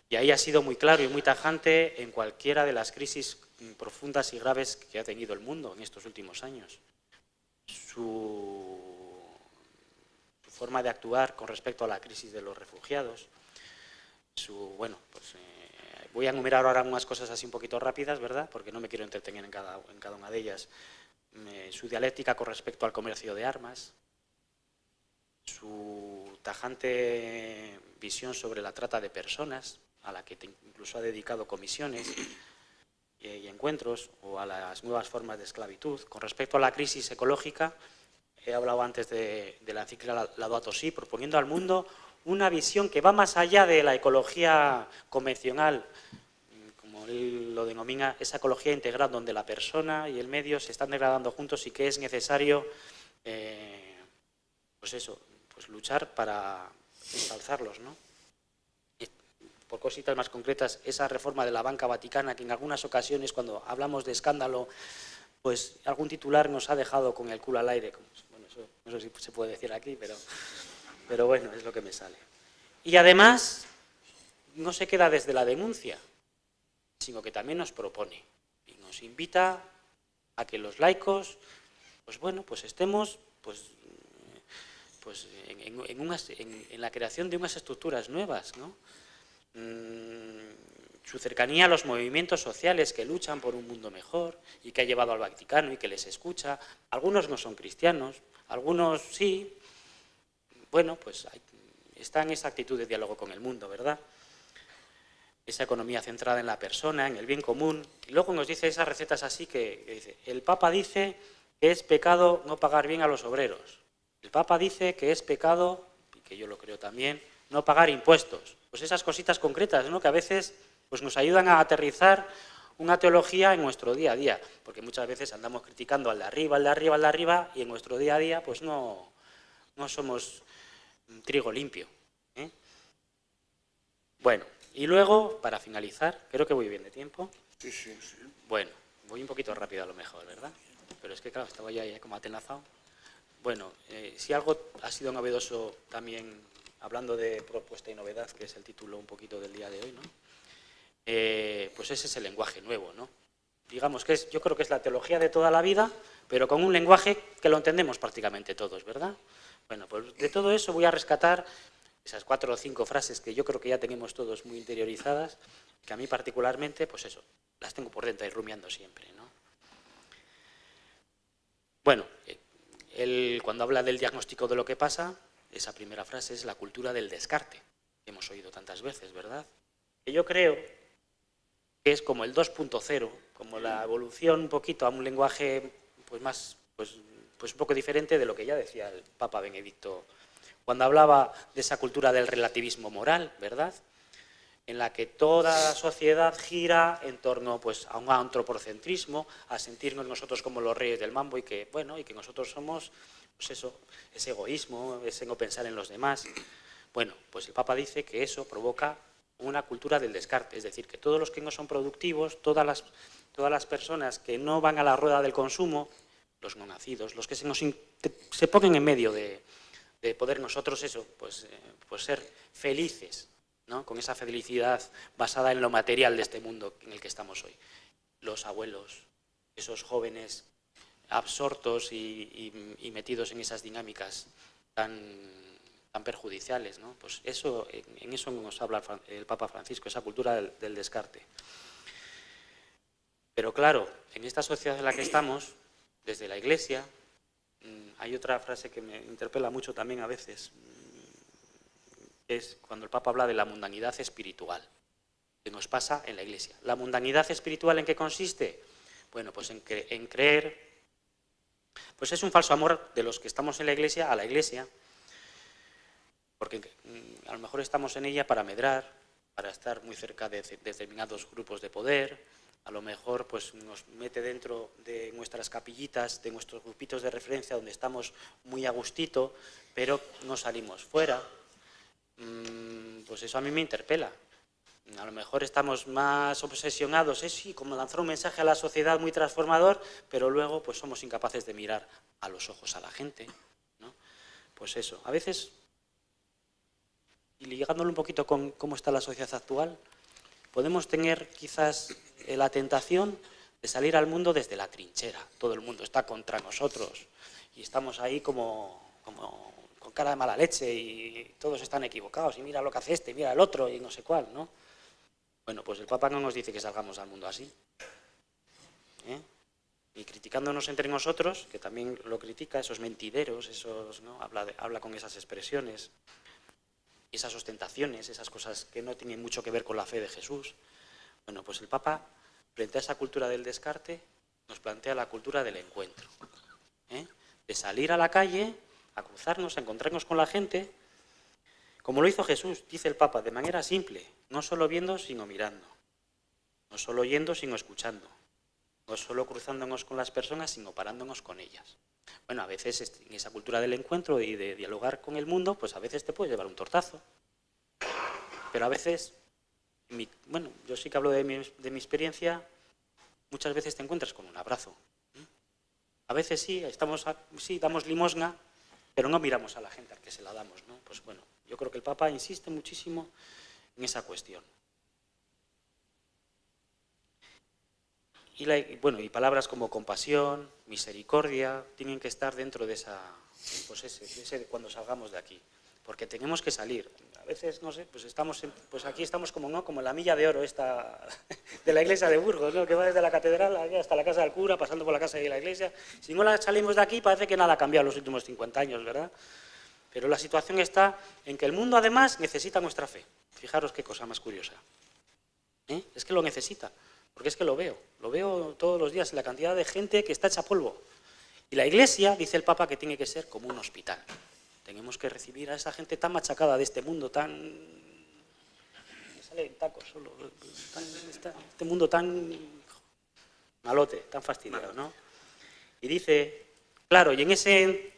Y ahí ha sido muy claro y muy tajante en cualquiera de las crisis profundas y graves que ha tenido el mundo en estos últimos años. Su forma de actuar con respecto a la crisis de los refugiados. Bueno, pues voy a enumerar ahora unas cosas así un poquito rápidas, ¿verdad? Porque no me quiero entretener en cada una de ellas. Su dialéctica con respecto al comercio de armas, su tajante visión sobre la trata de personas, a la que incluso ha dedicado comisiones y encuentros, o a las nuevas formas de esclavitud. Con respecto a la crisis ecológica, he hablado antes de la encíclica Laudato Si, proponiendo al mundo una visión que va más allá de la ecología convencional, como él lo denomina, esa ecología integral donde la persona y el medio se están degradando juntos y que es necesario pues luchar para ensalzarlos, ¿no? Y por cositas más concretas, esa reforma de la banca vaticana, que en algunas ocasiones cuando hablamos de escándalo, pues algún titular nos ha dejado con el culo al aire. Bueno, eso no sé si se puede decir aquí, pero bueno, es lo que me sale. Y además, no se queda desde la denuncia, sino que también nos propone y nos invita a que los laicos, pues bueno, pues estemos en la creación de unas estructuras nuevas, ¿no? Su cercanía a los movimientos sociales que luchan por un mundo mejor y que ha llevado al Vaticano y que les escucha. Algunos no son cristianos, algunos sí. Bueno, pues está en esa actitud de diálogo con el mundo, ¿verdad? Esa economía centrada en la persona, en el bien común. Y luego nos dice esas recetas así que dice, el Papa dice que es pecado no pagar bien a los obreros. El Papa dice que es pecado, y que yo lo creo también, no pagar impuestos. Pues esas cositas concretas, ¿no?, que a veces pues nos ayudan a aterrizar una teología en nuestro día a día, porque muchas veces andamos criticando al de arriba, al de arriba, al de arriba, y en nuestro día a día pues no somos trigo limpio, ¿eh? Bueno, y luego, para finalizar, creo que voy bien de tiempo. Sí, sí, sí. Bueno, voy un poquito rápido a lo mejor, ¿verdad? Pero es que claro, estaba ya como atenazado. Bueno, si algo ha sido novedoso también, hablando de propuesta y novedad, que es el título un poquito del día de hoy, ¿no? Pues ese es el lenguaje nuevo, ¿no? Digamos que yo creo que es la teología de toda la vida, pero con un lenguaje que lo entendemos prácticamente todos, ¿verdad? Bueno, pues de todo eso voy a rescatar esas 4 o 5 frases que yo creo que ya tenemos todos muy interiorizadas, que a mí particularmente, pues eso, las tengo por dentro y rumiando siempre, ¿no? Bueno, cuando habla del diagnóstico de lo que pasa, esa primera frase es la cultura del descarte, que hemos oído tantas veces, ¿verdad? Que yo creo que es como el 2.0, como la evolución un poquito a un lenguaje pues un poco diferente de lo que ya decía el Papa Benedicto cuando hablaba de esa cultura del relativismo moral, ¿verdad?, en la que toda la sociedad gira en torno pues, a un antropocentrismo, a sentirnos nosotros como los reyes del mambo y que nosotros somos, pues eso, ese egoísmo, ese no pensar en los demás. Bueno, pues el Papa dice que eso provoca una cultura del descarte, es decir, que todos los que no son productivos, todas las personas que no van a la rueda del consumo, los no nacidos, los que se ponen en medio de poder nosotros eso, pues ser felices, ¿no?, con esa felicidad basada en lo material de este mundo en el que estamos hoy. Los abuelos, esos jóvenes absortos y metidos en esas dinámicas tan perjudiciales, ¿no? Pues eso, en eso nos habla el Papa Francisco, esa cultura del descarte. Pero claro, en esta sociedad en la que estamos, desde la Iglesia, hay otra frase que me interpela mucho también a veces, es cuando el Papa habla de la mundanidad espiritual, que nos pasa en la Iglesia. ¿La mundanidad espiritual en qué consiste? Bueno, pues en creer, pues es un falso amor de los que estamos en la Iglesia a la Iglesia, porque a lo mejor estamos en ella para medrar, para estar muy cerca de determinados grupos de poder, a lo mejor pues nos mete dentro de nuestras capillitas, de nuestros grupitos de referencia donde estamos muy a gustito, pero no salimos fuera. Pues eso a mí me interpela. A lo mejor estamos más obsesionados, sí, como lanzar un mensaje a la sociedad muy transformador, pero luego pues somos incapaces de mirar a los ojos a la gente, ¿no? Pues eso, a veces, y ligándolo un poquito con cómo está la sociedad actual, podemos tener quizás la tentación de salir al mundo desde la trinchera. Todo el mundo está contra nosotros y estamos ahí como con con cara de mala leche y todos están equivocados y mira lo que hace este, mira el otro y no sé cuál, ¿no? Bueno, pues el Papa no nos dice que salgamos al mundo así. Y criticándonos entre nosotros, que también lo critica, esos mentideros, ¿no? Habla con esas expresiones, esas ostentaciones, esas cosas que no tienen mucho que ver con la fe de Jesús. Bueno, pues el Papa, frente a esa cultura del descarte, nos plantea la cultura del encuentro. De salir a la calle, a cruzarnos, a encontrarnos con la gente, como lo hizo Jesús, dice el Papa, de manera simple, no solo viendo, sino mirando, no solo oyendo, sino escuchando, no solo cruzándonos con las personas, sino parándonos con ellas. Bueno, a veces en esa cultura del encuentro y de dialogar con el mundo, pues a veces te puedes llevar un tortazo, pero a veces, bueno, yo sí que hablo de mi experiencia, muchas veces te encuentras con un abrazo. A veces sí, sí, damos limosna, pero no miramos a la gente al que se la damos, ¿no? Pues bueno, yo creo que el Papa insiste muchísimo en esa cuestión. Y palabras como compasión, misericordia, tienen que estar dentro de esa, pues cuando salgamos de aquí. Porque tenemos que salir. A veces, no sé, pues aquí estamos como en la milla de oro esta de la iglesia de Burgos, ¿no? Que va desde la catedral hasta la casa del cura, pasando por la casa de la iglesia. Si no salimos de aquí, parece que nada ha cambiado en los últimos 50 años, ¿verdad? Pero la situación está en que el mundo, además, necesita nuestra fe. Fijaros qué cosa más curiosa. Es que lo necesita, porque es que lo veo todos los días, la cantidad de gente que está hecha polvo. Y la iglesia, dice el Papa, que tiene que ser como un hospital. Tenemos que recibir a esa gente tan machacada de este mundo, me sale en tacos solo, este mundo tan malote, tan fastidiado, ¿no? Y dice, claro, y en ese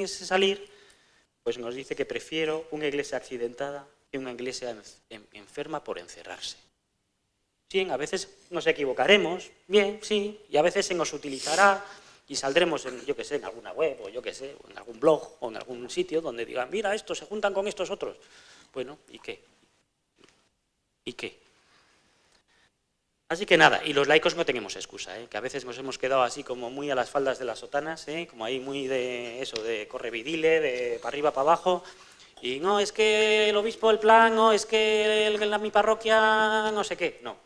salir, pues nos dice que prefiero una iglesia accidentada que una iglesia enferma por encerrarse. Bien, a veces nos equivocaremos, bien, sí, y a veces se nos utilizará y saldremos en, yo qué sé, en alguna web o yo qué sé, o en algún blog o en algún sitio donde digan, mira, estos se juntan con estos otros. Bueno, ¿y qué? ¿Y qué? Así que nada, y los laicos no tenemos excusa, que a veces nos hemos quedado así como muy a las faldas de las sotanas, como ahí muy de eso, de correvidile, de para arriba, para abajo, y no, es que el obispo el plan, no, es que mi parroquia no sé qué, no.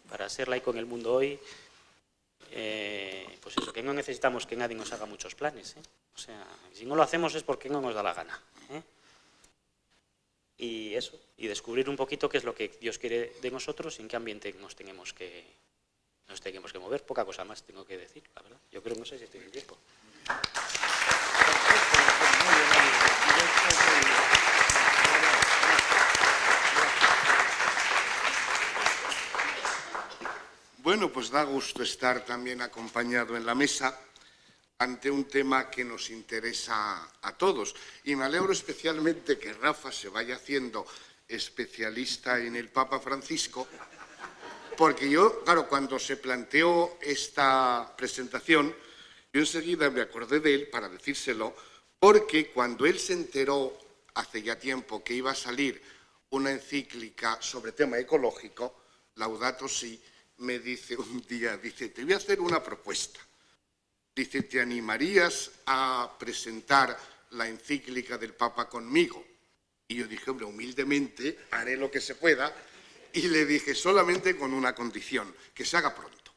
Para ser laico en el mundo hoy, pues eso, que no necesitamos que nadie nos haga muchos planes, O sea, si no lo hacemos es porque no nos da la gana, Y eso, y descubrir un poquito qué es lo que Dios quiere de nosotros y en qué ambiente nos tenemos que mover. Poca cosa más tengo que decir, la verdad. Yo creo que no sé si estoy en tiempo. Bueno, pues da gusto estar también acompañado en la mesa ante un tema que nos interesa a todos. Y me alegro especialmente que Rafa se vaya haciendo especialista en el Papa Francisco, porque yo, claro, cuando se planteó esta presentación, yo enseguida me acordé de él para decírselo, porque cuando él se enteró hace ya tiempo que iba a salir una encíclica sobre tema ecológico, Laudato Si, me dice un día, dice, te voy a hacer una propuesta. Dice, ¿te animarías a presentar la encíclica del Papa conmigo? Y yo dije, hombre, humildemente haré lo que se pueda. Y le dije, solamente con una condición, que se haga pronto.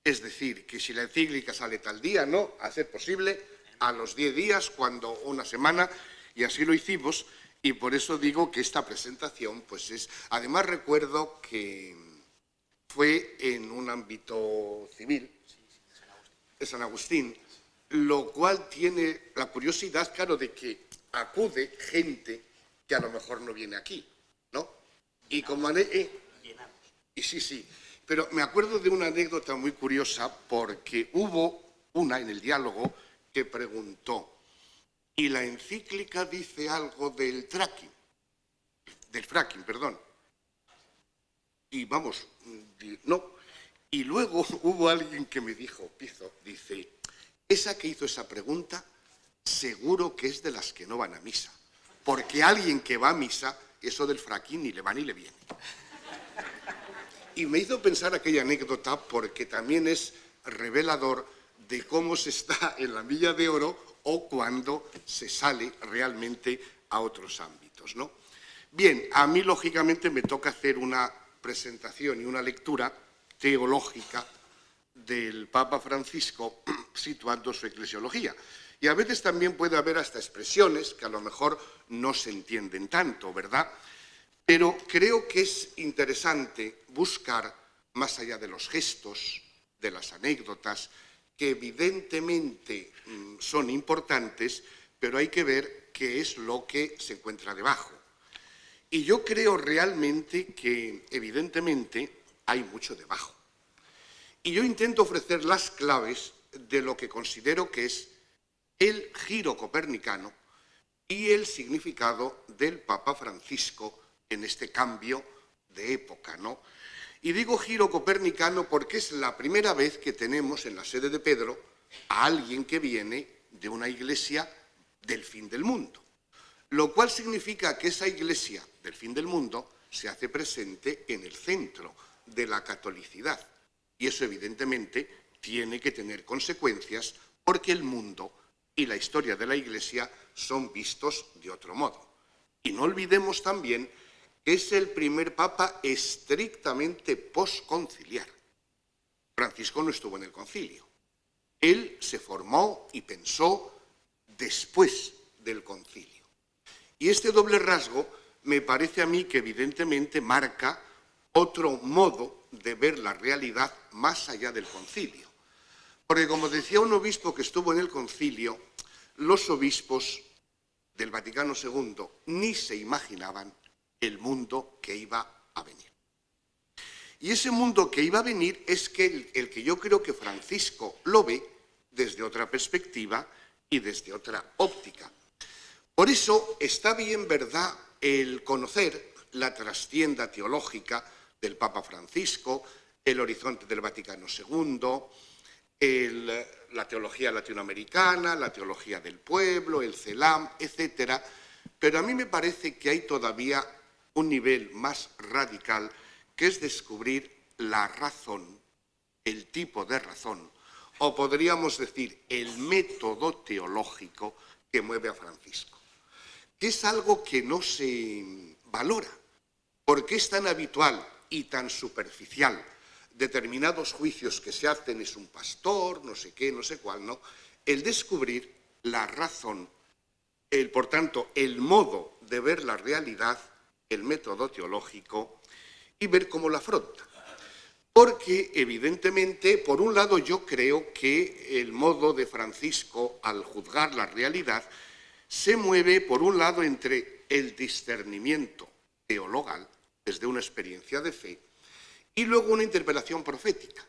Es decir, que si la encíclica sale tal día, no, a ser posible, a los 10 días, cuando una semana, y así lo hicimos. Y por eso digo que esta presentación, pues es... Además recuerdo que fue en un ámbito civil, de San Agustín, lo cual tiene la curiosidad, claro, de que acude gente que a lo mejor no viene aquí, ¿no? Y como y sí, pero me acuerdo de una anécdota muy curiosa porque hubo una en el diálogo que preguntó, ¿y la encíclica dice algo del fracking, perdón? Y vamos, no. Y luego hubo alguien que me dijo, dice, esa que hizo esa pregunta seguro que es de las que no van a misa, porque alguien que va a misa, eso del fracking ni le va ni le viene. Y me hizo pensar aquella anécdota porque también es revelador de cómo se está en la milla de oro o cuando se sale realmente a otros ámbitos, ¿no? Bien, a mí lógicamente me toca hacer una presentación y una lectura teológica del Papa Francisco situando su eclesiología. Y a veces también puede haber hasta expresiones que a lo mejor no se entienden tanto, ¿verdad? Pero creo que es interesante buscar, más allá de los gestos, de las anécdotas, que evidentemente son importantes, pero hay que ver qué es lo que se encuentra debajo. Y yo creo realmente que, evidentemente, hay mucho debajo. Y yo intento ofrecer las claves de lo que considero que es el giro copernicano y el significado del Papa Francisco en este cambio de época, ¿no? Y digo giro copernicano porque es la primera vez que tenemos en la sede de Pedro a alguien que viene de una iglesia del fin del mundo, lo cual significa que esa iglesia del fin del mundo se hace presente en el centro de la catolicidad. Y eso evidentemente tiene que tener consecuencias porque el mundo y la historia de la Iglesia son vistos de otro modo. Y no olvidemos también que es el primer papa estrictamente posconciliar. Francisco no estuvo en el concilio. Él se formó y pensó después del concilio. Y este doble rasgo me parece a mí que evidentemente marca otro modo de ver la realidad más allá del concilio. Porque, como decía un obispo que estuvo en el concilio, los obispos del Vaticano II ni se imaginaban el mundo que iba a venir. Y ese mundo que iba a venir es que el que yo creo que Francisco lo ve desde otra perspectiva y desde otra óptica. Por eso está bien, ¿verdad?, el conocer la trastienda teológica del Papa Francisco, el horizonte del Vaticano II, la teología latinoamericana, la teología del pueblo, el CELAM, etc. Pero a mí me parece que hay todavía un nivel más radical, que es descubrir la razón, el tipo de razón, o podríamos decir el método teológico que mueve a Francisco, que es algo que no se valora, porque es tan habitual y tan superficial. Determinados juicios que se hacen, es un pastor, no sé qué, no sé cuál, ¿no? El descubrir la razón, por tanto, el modo de ver la realidad, el método teológico, y ver cómo la afronta. Porque, evidentemente, por un lado yo creo que el modo de Francisco al juzgar la realidad se mueve, por un lado, entre el discernimiento teologal, desde una experiencia de fe, y luego una interpelación profética,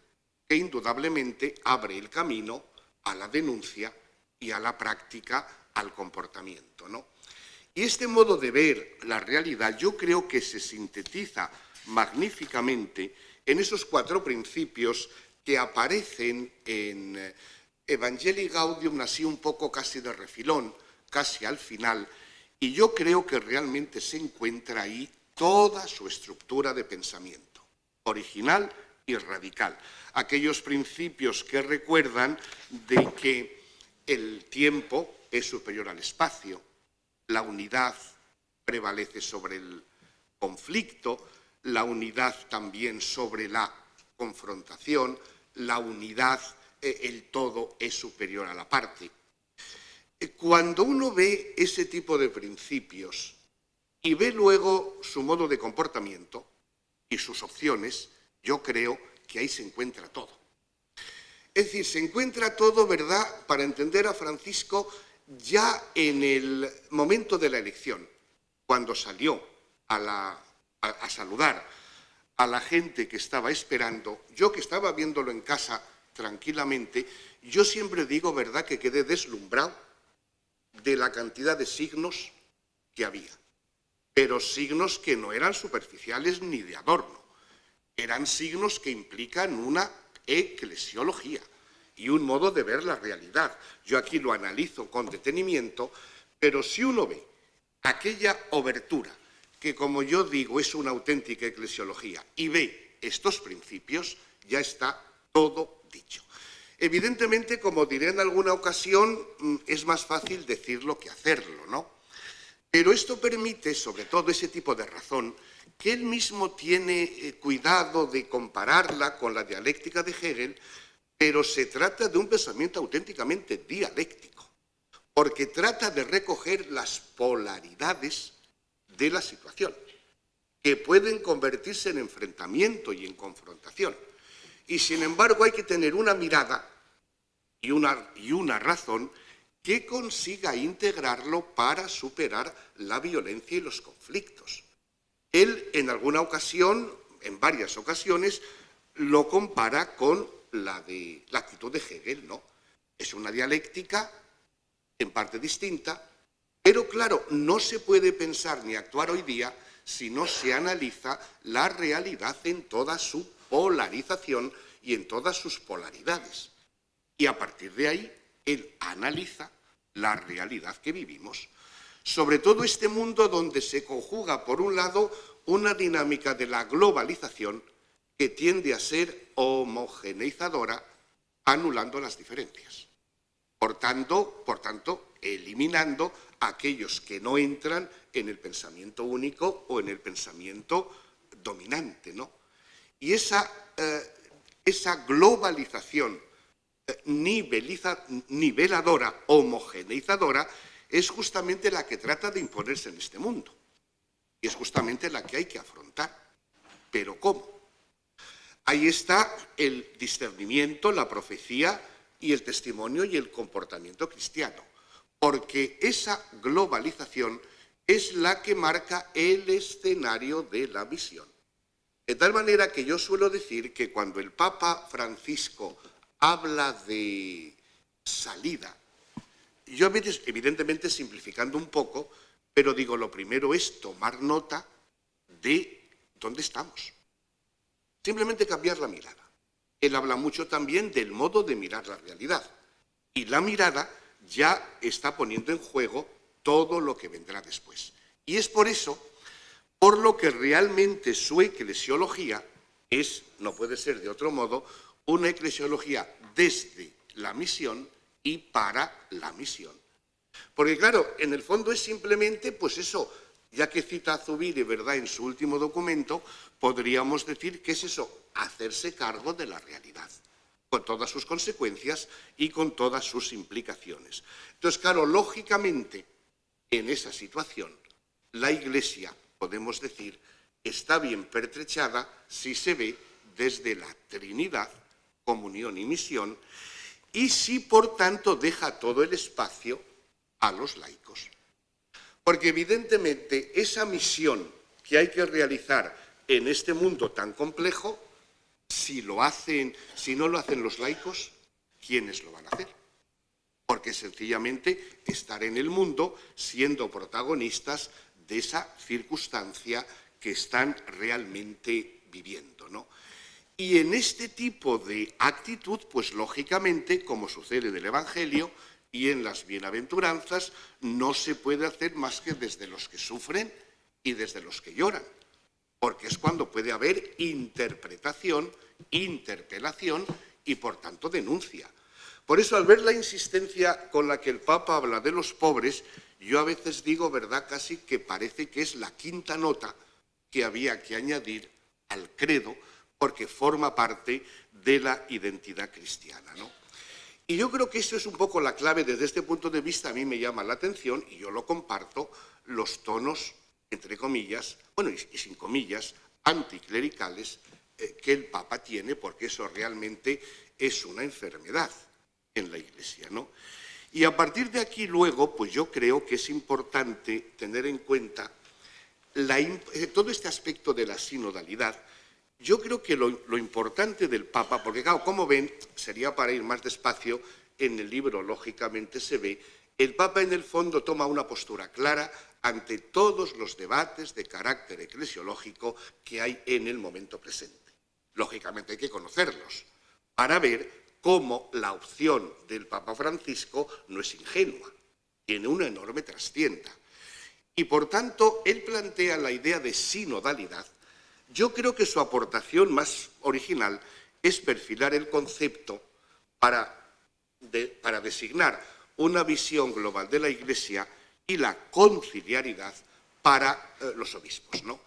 que indudablemente abre el camino a la denuncia y a la práctica, al comportamiento, ¿no? Y este modo de ver la realidad yo creo que se sintetiza magníficamente en esos 4 principios que aparecen en Evangelii Gaudium, así un poco casi de refilón, casi al final, y yo creo que realmente se encuentra ahí toda su estructura de pensamiento, original y radical. Aquellos principios que recuerdan de que el tiempo es superior al espacio, la unidad prevalece sobre el conflicto, la unidad también sobre la confrontación, la unidad, el todo es superior a la parte. Cuando uno ve ese tipo de principios y ve luego su modo de comportamiento y sus opciones, yo creo que ahí se encuentra todo. Es decir, se encuentra todo, ¿verdad?, para entender a Francisco ya en el momento de la elección, cuando salió a saludar a la gente que estaba esperando. Yo, que estaba viéndolo en casa tranquilamente, yo siempre digo, ¿verdad?, que quedé deslumbrado de la cantidad de signos que había, pero signos que no eran superficiales ni de adorno, eran signos que implican una eclesiología y un modo de ver la realidad. Yo aquí lo analizo con detenimiento, pero si uno ve aquella obertura, que como yo digo es una auténtica eclesiología, y ve estos principios, ya está todo dicho. Evidentemente, como diré en alguna ocasión, es más fácil decirlo que hacerlo, ¿no? Pero esto permite, sobre todo ese tipo de razón, que él mismo tiene cuidado de compararla con la dialéctica de Hegel, pero se trata de un pensamiento auténticamente dialéctico, porque trata de recoger las polaridades de la situación, que pueden convertirse en enfrentamiento y en confrontación. Y sin embargo hay que tener una mirada y una razón que consiga integrarlo para superar la violencia y los conflictos. Él en alguna ocasión, en varias ocasiones, lo compara con la actitud de Hegel, ¿no? Es una dialéctica en parte distinta, pero claro, no se puede pensar ni actuar hoy día si no se analiza la realidad en toda su polarización y en todas sus polaridades. Y a partir de ahí, él analiza la realidad que vivimos, sobre todo este mundo donde se conjuga, por un lado, una dinámica de la globalización que tiende a ser homogeneizadora, anulando las diferencias. Por tanto, eliminando a aquellos que no entran en el pensamiento único o en el pensamiento dominante, ¿no? Y esa globalización niveladora, homogeneizadora, es justamente la que trata de imponerse en este mundo. Y es justamente la que hay que afrontar. ¿Pero cómo? Ahí está el discernimiento, la profecía y el testimonio y el comportamiento cristiano. Porque esa globalización es la que marca el escenario de la misión. De tal manera que yo suelo decir que cuando el Papa Francisco habla de salida, yo a veces, evidentemente simplificando un poco, pero digo, lo primero es tomar nota de dónde estamos. Simplemente cambiar la mirada. Él habla mucho también del modo de mirar la realidad. Y la mirada ya está poniendo en juego todo lo que vendrá después. Y es por eso, por lo que realmente su eclesiología es, no puede ser de otro modo, una eclesiología desde la misión y para la misión. Porque claro, en el fondo es simplemente, pues eso, ya que cita a Zubiri, ¿verdad?, en su último documento, podríamos decir que es eso, hacerse cargo de la realidad, con todas sus consecuencias y con todas sus implicaciones. Entonces, claro, lógicamente, en esa situación, la Iglesia, podemos decir, está bien pertrechada si se ve desde la Trinidad, comunión y misión, y si, por tanto, deja todo el espacio a los laicos. Porque, evidentemente, esa misión que hay que realizar en este mundo tan complejo, si no lo hacen los laicos, ¿quiénes lo van a hacer? Porque sencillamente estar en el mundo siendo protagonistas de esa circunstancia que están realmente viviendo, ¿no? Y en este tipo de actitud, pues lógicamente, como sucede en el Evangelio y en las bienaventuranzas, no se puede hacer más que desde los que sufren y desde los que lloran, porque es cuando puede haber interpretación, interpelación y, por tanto, denuncia. Por eso, al ver la insistencia con la que el Papa habla de los pobres, yo a veces digo, ¿verdad?, casi que parece que es la quinta nota que había que añadir al credo, porque forma parte de la identidad cristiana, ¿no? Y yo creo que eso es un poco la clave. Desde este punto de vista a mí me llama la atención, y yo lo comparto, los tonos, entre comillas, bueno, y sin comillas, anticlericales que el Papa tiene, porque eso realmente es una enfermedad en la Iglesia, ¿no? Y a partir de aquí luego, pues yo creo que es importante tener en cuenta todo este aspecto de la sinodalidad. Yo creo que lo importante del Papa, porque claro, como ven, sería para ir más despacio, en el libro lógicamente se ve, el Papa en el fondo toma una postura clara ante todos los debates de carácter eclesiológico que hay en el momento presente. Lógicamente hay que conocerlos para ver cómo la opción del Papa Francisco no es ingenua, tiene una enorme trastienda. Y por tanto, él plantea la idea de sinodalidad. Yo creo que su aportación más original es perfilar el concepto para designar una visión global de la Iglesia y la conciliaridad para los obispos, ¿no?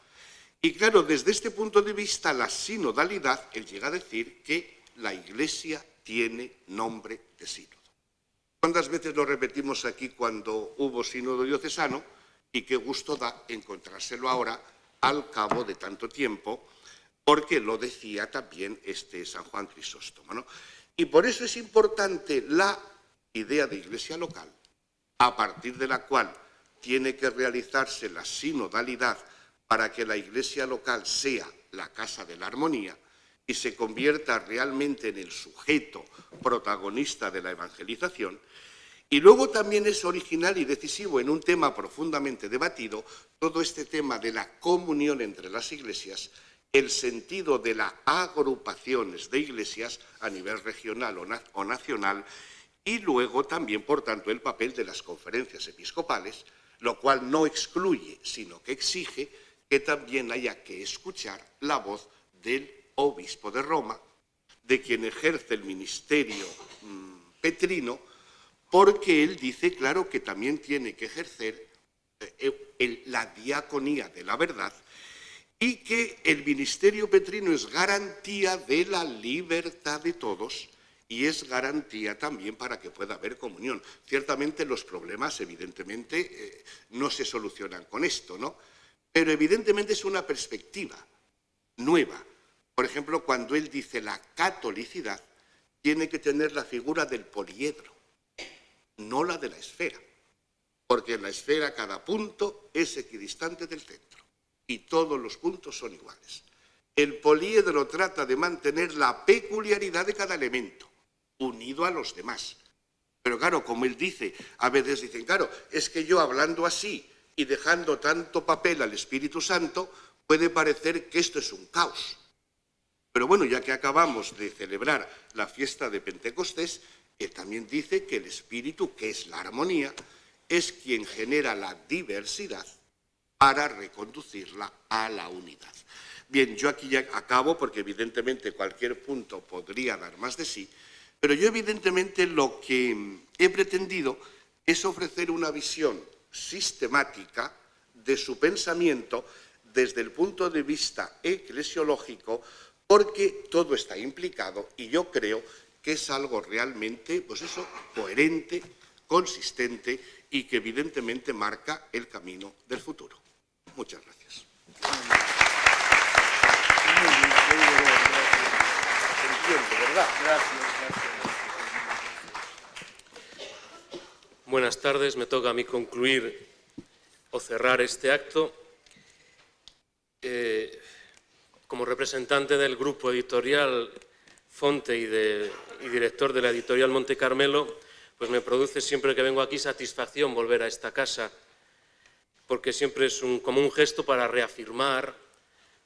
Y claro, desde este punto de vista, la sinodalidad, él llega a decir que la Iglesia tiene nombre de sínodo. ¿Cuántas veces lo repetimos aquí cuando hubo sínodo diocesano? Y qué gusto da encontrárselo ahora, al cabo de tanto tiempo, porque lo decía también San Juan Crisóstomo, ¿no? Y por eso es importante la idea de Iglesia local, a partir de la cual tiene que realizarse la sinodalidad para que la Iglesia local sea la casa de la armonía y se convierta realmente en el sujeto protagonista de la evangelización. Y luego también es original y decisivo en un tema profundamente debatido, todo este tema de la comunión entre las iglesias, el sentido de las agrupaciones de iglesias a nivel regional o nacional, y luego también, por tanto, el papel de las conferencias episcopales, lo cual no excluye, sino que exige que también haya que escuchar la voz del obispo de Roma, de quien ejerce el ministerio petrino, porque él dice, claro, que también tiene que ejercer la diaconía de la verdad y que el ministerio petrino es garantía de la libertad de todos y es garantía también para que pueda haber comunión. Ciertamente los problemas, evidentemente, no se solucionan con esto, ¿no? Pero evidentemente es una perspectiva nueva. Por ejemplo, cuando él dice la catolicidad tiene que tener la figura del poliedro, no la de la esfera, porque en la esfera cada punto es equidistante del centro y todos los puntos son iguales. El poliedro trata de mantener la peculiaridad de cada elemento, unido a los demás. Pero claro, como él dice, a veces dicen, claro, es que yo hablando así y dejando tanto papel al Espíritu Santo, puede parecer que esto es un caos. Pero bueno, ya que acabamos de celebrar la fiesta de Pentecostés, él también dice que el Espíritu, que es la armonía, es quien genera la diversidad para reconducirla a la unidad. Bien, yo aquí ya acabo porque evidentemente cualquier punto podría dar más de sí, pero yo evidentemente lo que he pretendido es ofrecer una visión sistemática de su pensamiento desde el punto de vista eclesiológico, porque todo está implicado y yo creo que es algo realmente, pues eso, coherente, consistente y que evidentemente marca el camino del futuro. Muchas gracias. Buenas tardes, me toca a mí concluir o cerrar este acto. Como representante del grupo editorial Fonte y director de la editorial Monte Carmelo, pues me produce siempre que vengo aquí satisfacción volver a esta casa, porque siempre es como un gesto para reafirmar,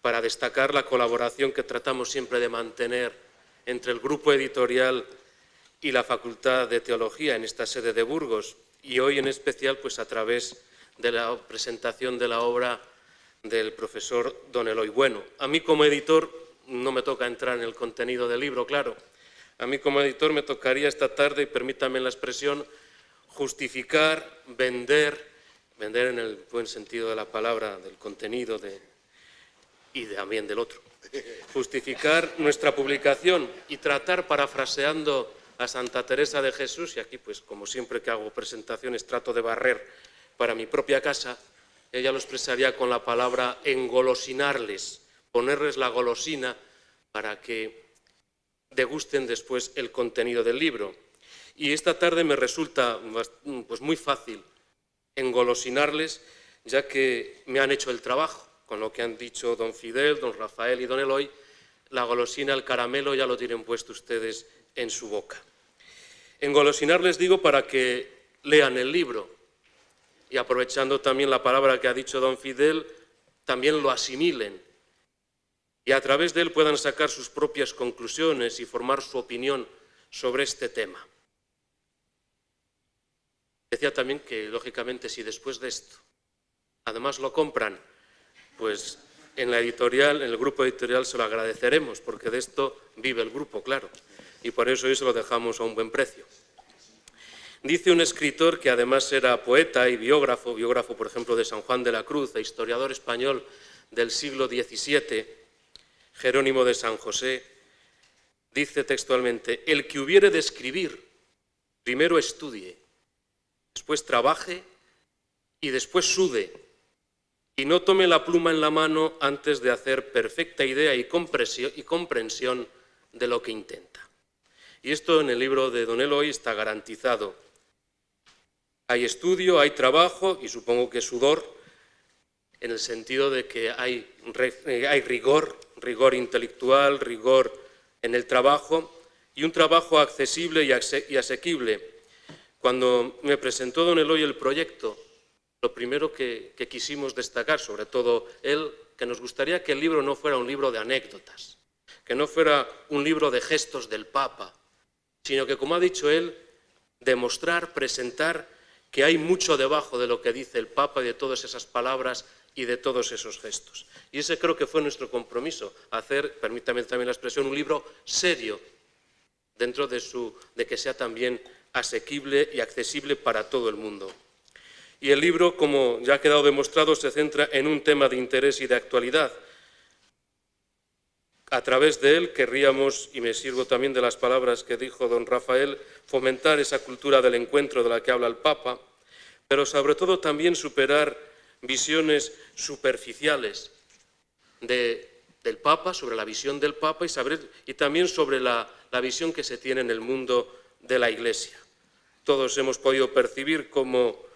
para destacar la colaboración que tratamos siempre de mantener entre el grupo editorial y la Facultad de Teología en esta sede de Burgos, y hoy en especial pues a través de la presentación de la obra del profesor don Eloy Bueno. A mí como editor no me toca entrar en el contenido del libro, claro. A mí como editor me tocaría esta tarde, y permítame la expresión, justificar, vender en el buen sentido de la palabra, del contenido y también del otro. Justificar nuestra publicación y tratar, parafraseando a Santa Teresa de Jesús, y aquí pues como siempre que hago presentaciones trato de barrer para mi propia casa, ella lo expresaría con la palabra engolosinarles, ponerles la golosina para que degusten después el contenido del libro. Y esta tarde me resulta pues muy fácil engolosinarles, ya que me han hecho el trabajo, con lo que han dicho don Fidel, don Rafael y don Eloy. La golosina, el caramelo ya lo tienen puesto ustedes en su boca. Engolosinarles digo para que lean el libro y, aprovechando también la palabra que ha dicho don Fidel, también lo asimilen y a través de él puedan sacar sus propias conclusiones y formar su opinión sobre este tema. Decía también que, lógicamente, si después de esto además lo compran, pues en la editorial, en el grupo editorial se lo agradeceremos, porque de esto vive el grupo, claro, y por eso se lo dejamos a un buen precio. Dice un escritor que además era poeta y biógrafo por ejemplo de San Juan de la Cruz, e historiador español del siglo XVII, Jerónimo de San José, dice textualmente: el que hubiere de escribir, primero estudie, después trabaje y después sude, y no tome la pluma en la mano antes de hacer perfecta idea y comprensión de lo que intenta. Y esto en el libro de don Eloy está garantizado. Hay estudio, hay trabajo y supongo que sudor, en el sentido de que hay rigor intelectual, rigor en el trabajo y un trabajo accesible y asequible. Cuando me presentó don Eloy el proyecto, lo primero que quisimos destacar, sobre todo él, que nos gustaría que el libro no fuera un libro de anécdotas, que no fuera un libro de gestos del Papa, sino que, como ha dicho él, demostrar, presentar que hay mucho debajo de lo que dice el Papa y de todas esas palabras y de todos esos gestos. Y ese creo que fue nuestro compromiso, hacer, permítame también la expresión, un libro serio, dentro de que sea también asequible y accesible para todo el mundo. Y el libro, como ya ha quedado demostrado, se centra en un tema de interés y de actualidad. A través de él querríamos, y me sirvo también de las palabras que dijo don Rafael, fomentar esa cultura del encuentro de la que habla el Papa, pero sobre todo también superar visiones superficiales del Papa, sobre la visión del Papa y también sobre la visión que se tiene en el mundo de la Iglesia. Todos hemos podido percibir cómo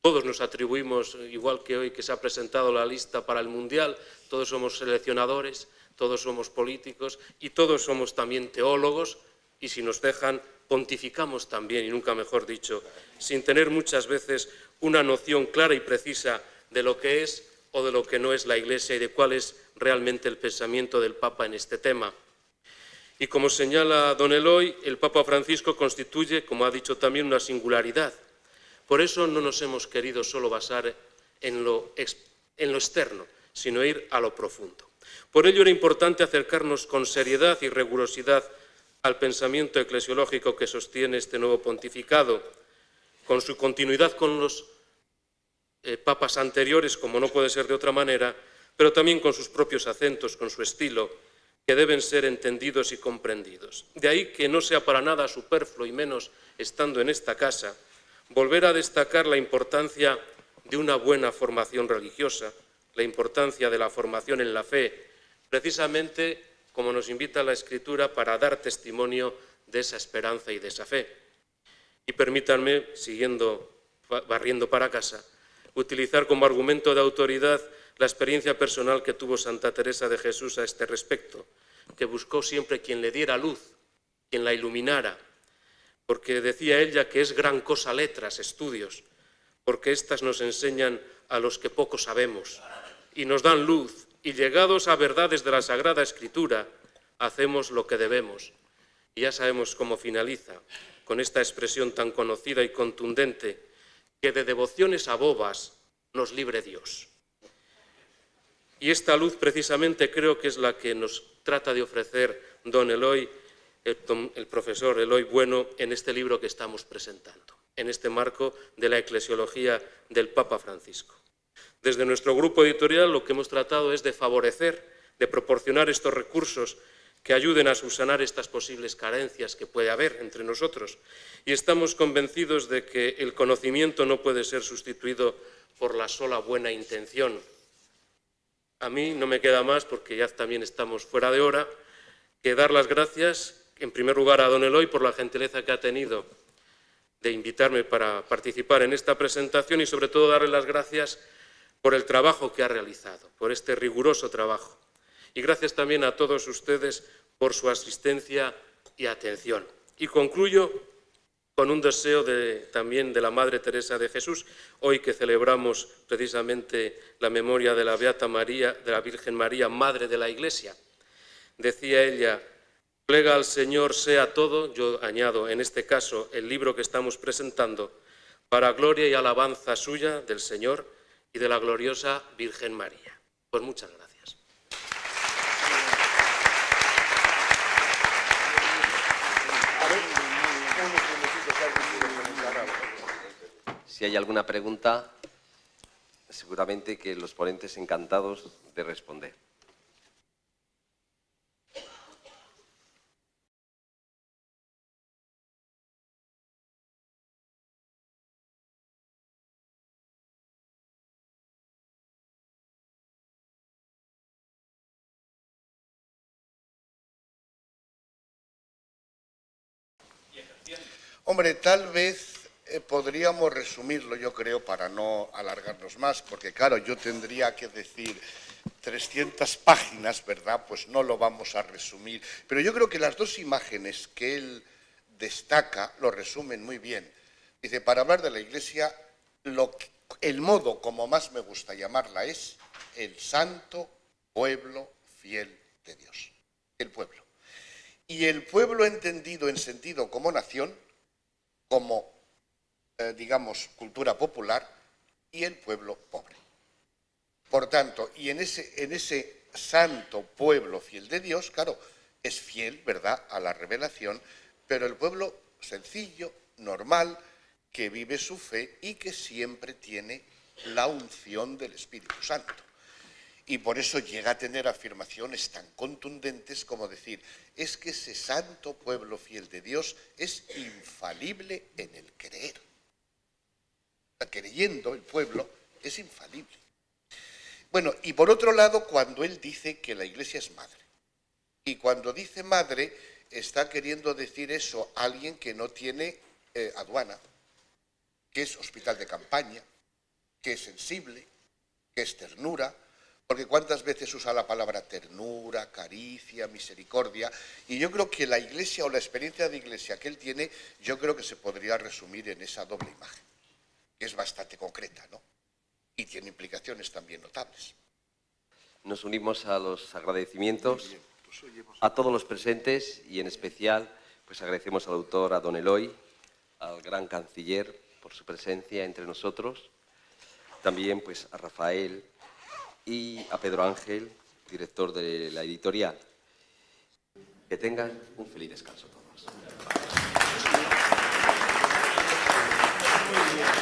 todos nos atribuimos, igual que hoy que se ha presentado la lista para el Mundial, todos somos seleccionadores, todos somos políticos y todos somos también teólogos, y si nos dejan, pontificamos también, y nunca mejor dicho, sin tener muchas veces una noción clara y precisa de lo que es o de lo que no es la Iglesia y de cuál es realmente el pensamiento del Papa en este tema. Y como señala don Eloy, el Papa Francisco constituye, como ha dicho también, una singularidad. Por eso no nos hemos querido solo basar en lo externo, sino ir a lo profundo. Por ello era importante acercarnos con seriedad y rigurosidad al pensamiento eclesiológico que sostiene este nuevo pontificado, con su continuidad con los papas anteriores, como no puede ser de otra manera, pero también con sus propios acentos, con su estilo, que deben ser entendidos y comprendidos. De ahí que no sea para nada superfluo, y menos estando en esta casa, volver a destacar la importancia de una buena formación religiosa, la importancia de la formación en la fe, precisamente como nos invita la Escritura para dar testimonio de esa esperanza y de esa fe. Y permítanme, barriendo para casa, utilizar como argumento de autoridad la experiencia personal que tuvo Santa Teresa de Jesús a este respecto, que buscó siempre quien le diera luz, quien la iluminara, porque decía ella que es gran cosa letras, estudios, porque éstas nos enseñan a los que poco sabemos y nos dan luz, y llegados a verdades de la Sagrada Escritura, hacemos lo que debemos. Y ya sabemos cómo finaliza, con esta expresión tan conocida y contundente, que de devociones a bobas nos libre Dios. Y esta luz precisamente creo que es la que nos trata de ofrecer don Eloy, el profesor Eloy Bueno, en este libro que estamos presentando, en este marco de la eclesiología del Papa Francisco. Desde nuestro grupo editorial lo que hemos tratado es de favorecer, de proporcionar estos recursos que ayuden a subsanar estas posibles carencias que puede haber entre nosotros. Y estamos convencidos de que el conocimiento no puede ser sustituido por la sola buena intención. A mí no me queda más, porque ya también estamos fuera de hora, que dar las gracias, en primer lugar, a don Eloy por la gentileza que ha tenido de invitarme para participar en esta presentación y sobre todo darle las gracias por el trabajo que ha realizado, por este riguroso trabajo. Y gracias también a todos ustedes por su asistencia y atención. Y concluyo con un deseo también de la Madre Teresa de Jesús, hoy que celebramos precisamente la memoria de la Beata María, de la Virgen María, Madre de la Iglesia. Decía ella: plega al Señor sea todo, yo añado en este caso el libro que estamos presentando, para gloria y alabanza suya, del Señor y de la gloriosa Virgen María. Pues muchas gracias. Si hay alguna pregunta, seguramente que los ponentes encantados de responder. Hombre, tal vez podríamos resumirlo, yo creo, para no alargarnos más, porque claro, yo tendría que decir 300 páginas, ¿verdad? Pues no lo vamos a resumir. Pero yo creo que las dos imágenes que él destaca lo resumen muy bien. Dice, para hablar de la Iglesia, el modo como más me gusta llamarla es el santo pueblo fiel de Dios. El pueblo. Y el pueblo entendido en sentido como nación, como, digamos, cultura popular, y el pueblo pobre. Por tanto, y en ese santo pueblo fiel de Dios, claro, es fiel, ¿verdad?, a la revelación, pero el pueblo sencillo, normal, que vive su fe y que siempre tiene la unción del Espíritu Santo. Y por eso llega a tener afirmaciones tan contundentes como decir, es que ese santo pueblo fiel de Dios es infalible en el creer. Creyendo el pueblo es infalible. Bueno, y por otro lado, cuando él dice que la Iglesia es madre, y cuando dice madre, está queriendo decir eso a alguien que no tiene aduana, que es hospital de campaña, que es sensible, que es ternura, porque cuántas veces usa la palabra ternura, caricia, misericordia, y yo creo que la Iglesia o la experiencia de Iglesia que él tiene, yo creo que se podría resumir en esa doble imagen, que es bastante concreta, ¿no? Y tiene implicaciones también notables. Nos unimos a los agradecimientos a todos los presentes y en especial pues agradecemos al autor, a don Eloy, al gran canciller por su presencia entre nosotros, también pues a Rafael y a Pedro Ángel, director de la editorial. Que tengan un feliz descanso todos. Muy bien.